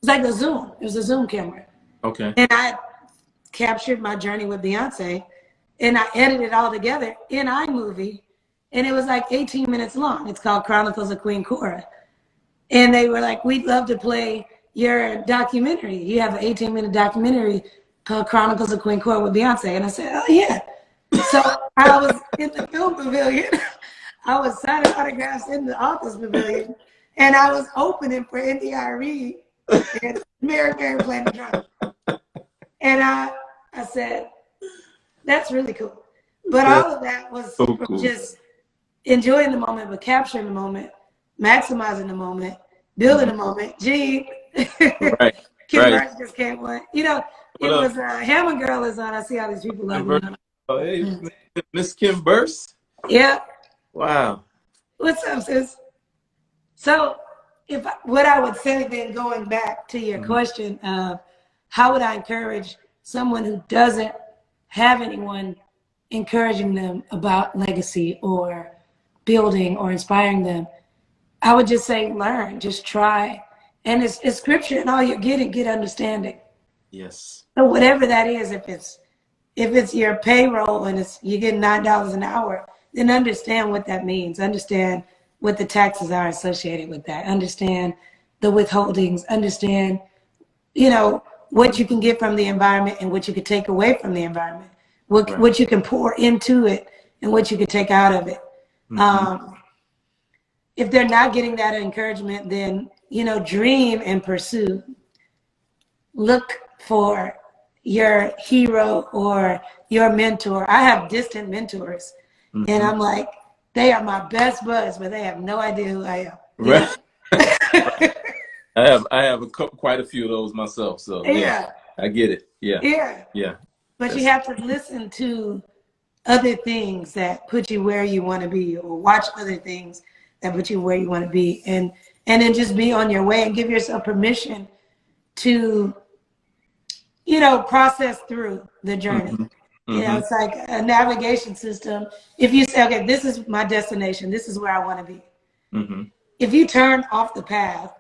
It's like a Zoom. It was a Zoom camera. Okay. And I captured my journey with Beyoncé, and I edited it all together in iMovie, and it was like 18 minutes long. It's called Chronicles of Queen Cora. And they were like, we'd love to play your documentary. You have an 18-minute documentary called Chronicles of Queen Cora with Beyoncé. And I said, oh, yeah. So I was in the film pavilion. I was signing autographs in the office pavilion, and I was opening for NDRE and Mary playing the drums. And I said, that's really cool. But all of that was so cool. Just enjoying the moment, but capturing the moment, maximizing the moment, building the moment. Gee, right. Kim Burns just came on. You know, what it up? was Hammond Girl is on. I see all these people love me. Oh, hey, Miss Kim Burst. Yeah. Wow. What's up, sis? So, what I would say then, going back to your question of how would I encourage someone who doesn't have anyone encouraging them about legacy or building or inspiring them, I would just say learn, just try. And it's scripture, and all you're getting, get understanding. Yes. So whatever that is, if it's your payroll and you're getting $9 an hour, then understand what that means. Understand what the taxes are associated with that. Understand the withholdings. Understand, you know, what you can get from the environment and what you could take away from the environment. What you can pour into it and what you can take out of it. Mm-hmm. If they're not getting that encouragement, then, you know, dream and pursue. Look for your hero or your mentor. I have distant mentors, and I'm like, they are my best buds, but they have no idea who I am. Right. I have quite a few of those myself, so yeah, I get it. Yeah. But you have to listen to other things that put you where you want to be, or watch other things that put you where you want to be, and then just be on your way and give yourself permission to, you know, process through the journey. You know, it's like a navigation system. If you say, okay, this is my destination, this is where I want to be. If you turn off the path,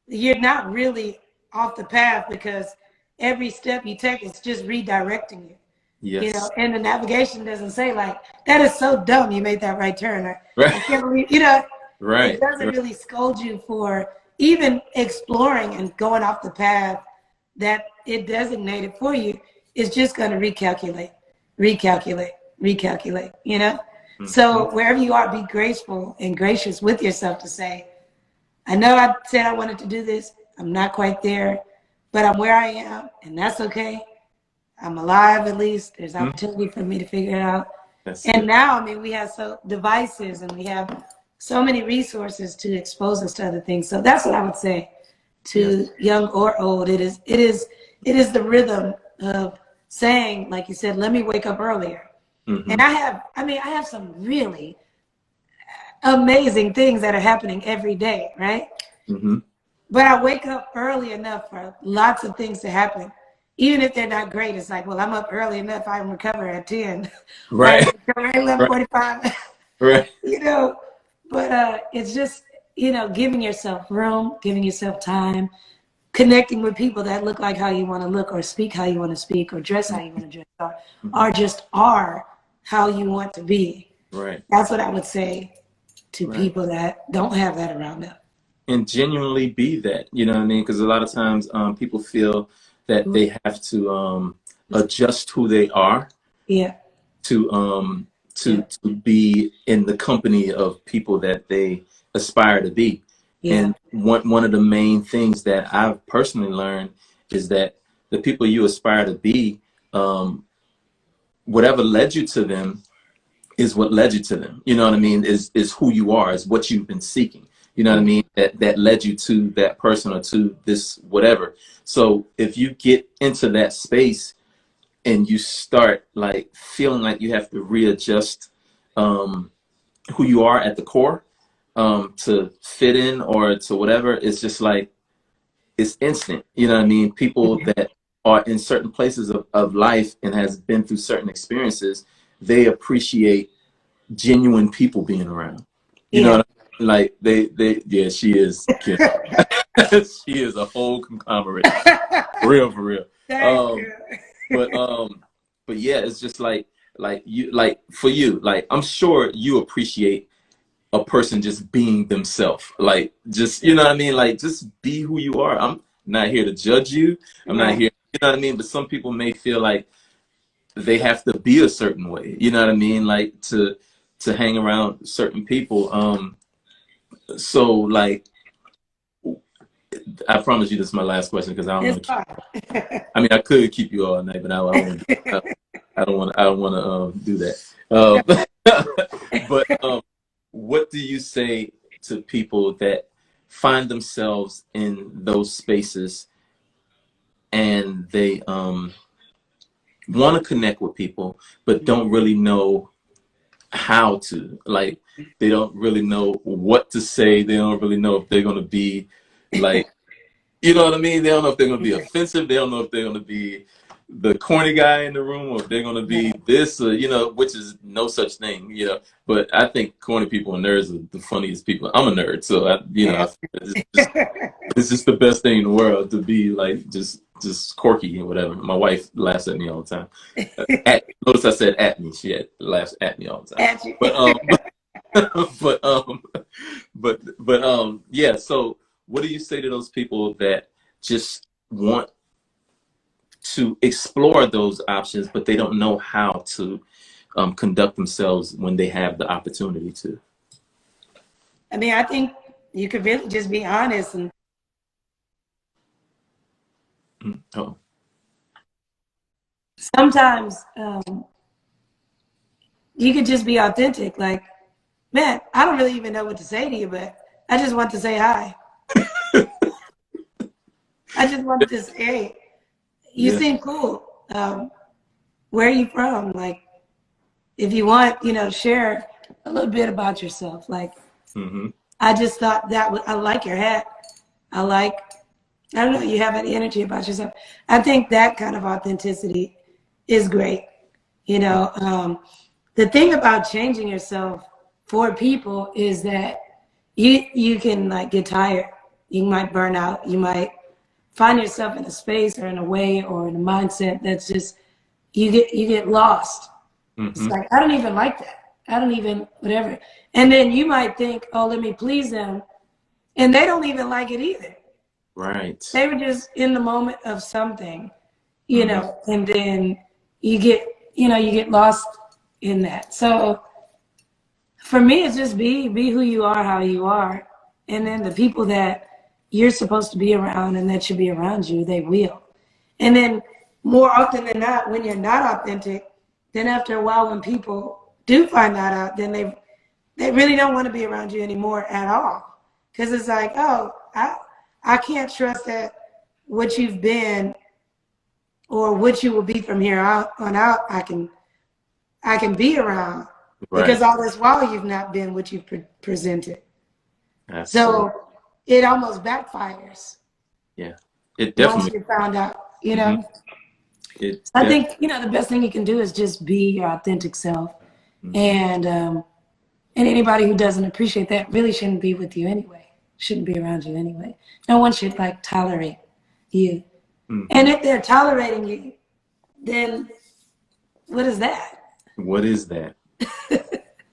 you're not really off the path, because every step you take is just redirecting you. Yes. You know, and the navigation doesn't say like, that is so dumb, you made that right turn. Or, I can't believe, you know, it doesn't really scold you for even exploring and going off the path that it designated for you. Is just going to recalculate, you know? So wherever you are, be graceful and gracious with yourself to say, I know I said I wanted to do this. I'm not quite there, but I'm where I am, and that's okay. I'm alive, at least. There's opportunity for me to figure it out. Now, I mean, we have devices, and we have so many resources to expose us to other things. So that's what I would say to young or old. It is the rhythm of saying, like you said, let me wake up earlier. And I have some really amazing things that are happening every day, right? But I wake up early enough for lots of things to happen. Even if they're not great, it's like, well, I'm up early enough, I can recover at 10. Right. At 11:45. Right. You know, but it's just, you know, giving yourself room, giving yourself time, connecting with people that look like how you want to look, or speak how you want to speak, or dress how you want to dress, or just are how you want to be. Right. That's what I would say to people that don't have that around them. And genuinely be that, you know what I mean? Because a lot of times people feel that they have to adjust who they are to be in the company of people that they aspire to be. And one of the main things that I've personally learned is that the people you aspire to be, whatever led you to them is what led you to them. You know what I mean? Is who you are, is what you've been seeking. You know what I mean? That led you to that person or to this whatever. So if you get into that space and you start like feeling like you have to readjust who you are at the core to fit in or to whatever, it's just like, it's instant. You know what I mean? People that are in certain places of life and has been through certain experiences, they appreciate genuine people being around. You know what I mean? Like yeah, she is. She is a whole conglomerate. For real. But yeah, it's just like you, like for you, like I'm sure you appreciate a person just being themselves. Like just, you know what I mean? Like just be who you are. I'm not here to judge you. I'm not here, you know what I mean? But some people may feel like they have to be a certain way, you know what I mean? Like to hang around certain people. So like, I promise you this is my last question because I don't want to. I mean, I could keep you all night, but I don't want to do that. But what do you say to people that find themselves in those spaces and they want to connect with people but don't really know how to? Like, they don't really know what to say. They don't really know if they're going to be like, you know what I mean? They don't know if they're going to be offensive. They don't know if they're going to be the corny guy in the room or if they're going to be this, you know, which is no such thing, you know. But I think corny people and nerds are the funniest people. I'm a nerd, so it's just the best thing in the world to be like just quirky and whatever. My wife laughs at me all the time. Notice I said at me. She laughs at me all the time. At you. But yeah. So what do you say to those people that just want to explore those options, but they don't know how to conduct themselves when they have the opportunity to? I mean, I think you could really just be honest and sometimes you could just be authentic. Like, man, I don't really even know what to say to you, but I just want to say hi. I just want to say, hey, you seem cool. Where are you from? Like, if you want, you know, share a little bit about yourself. Like, I just thought I like your hat. I don't know, you have an energy about yourself. I think that kind of authenticity is great. You know, the thing about changing yourself for people is that you can like get tired. You might burn out. You might find yourself in a space or in a way or in a mindset that's just, you get lost. It's like, I don't even like that. I don't even, whatever. And then you might think, oh, let me please them. And they don't even like it either. Right. They were just in the moment of something, you know, and then you get lost in that. So for me, it's just be who you are, how you are. And then the people that you're supposed to be around and that should be around you, they will. And then more often than not, when you're not authentic, then after a while, when people do find that out, then they really don't want to be around you anymore at all. Because it's like, oh, I can't trust that what you've been or what you will be from here on out, I can be around. Right. Because all this while you've not been what you've presented. That's so true. It almost backfires. Yeah, it definitely. Once you found out, you know. I think, you know, the best thing you can do is just be your authentic self. And anybody who doesn't appreciate that really shouldn't be with you anyway. Shouldn't be around you anyway. No one should like tolerate you. And if they're tolerating you, then what is that? What is that?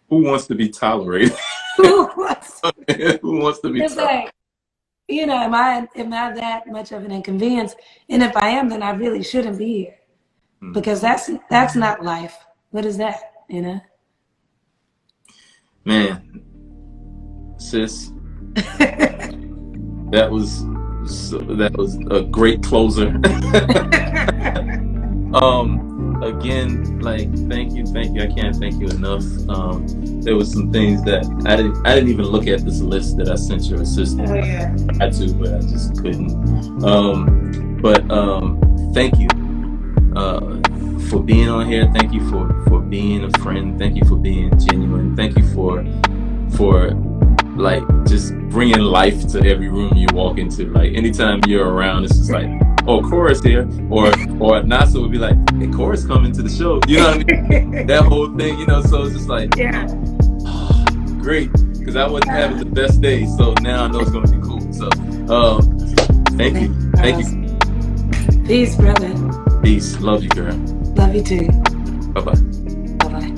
Who wants to be tolerated? Who wants to be tolerated? Like, you know, am I that much of an inconvenience? And if I am, then I really shouldn't be here. Because that's not life. What is that, you know? Man, sis, that was a great closer. Again, like, thank you. I can't thank you enough. There was some things that I didn't even look at this list that I sent your assistant. Oh yeah. I had to, but I just couldn't. But thank you for being on here. Thank you for being a friend. Thank you for being genuine. Thank you for like just bringing life to every room you walk into. Like anytime you're around, it's just like, oh, Cora's here, or Nasa would be like, hey, Cora's coming to the show. You know what I mean? That whole thing, you know. So it's just like, Yeah. great, because I wasn't having the best day, so now I know it's gonna be cool. So thank you. Peace, brother. Peace. Love you, girl. Love you too. Bye-bye. Bye-bye.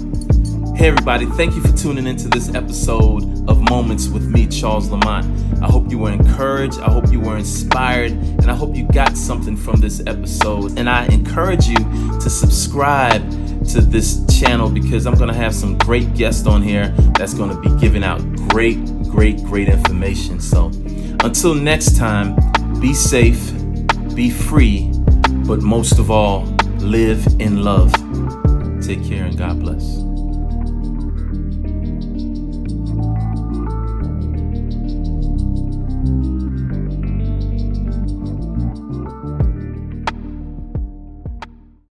Hey everybody, thank you for tuning into this episode of Moments with me, Charles LaMont. I hope you were encouraged, I hope you were inspired, and I hope you got something from this episode. And I encourage you to subscribe to this channel, because I'm going to have some great guests on here that's going to be giving out great information. So until next time, be safe, be free, but most of all, live in love. Take care and God bless.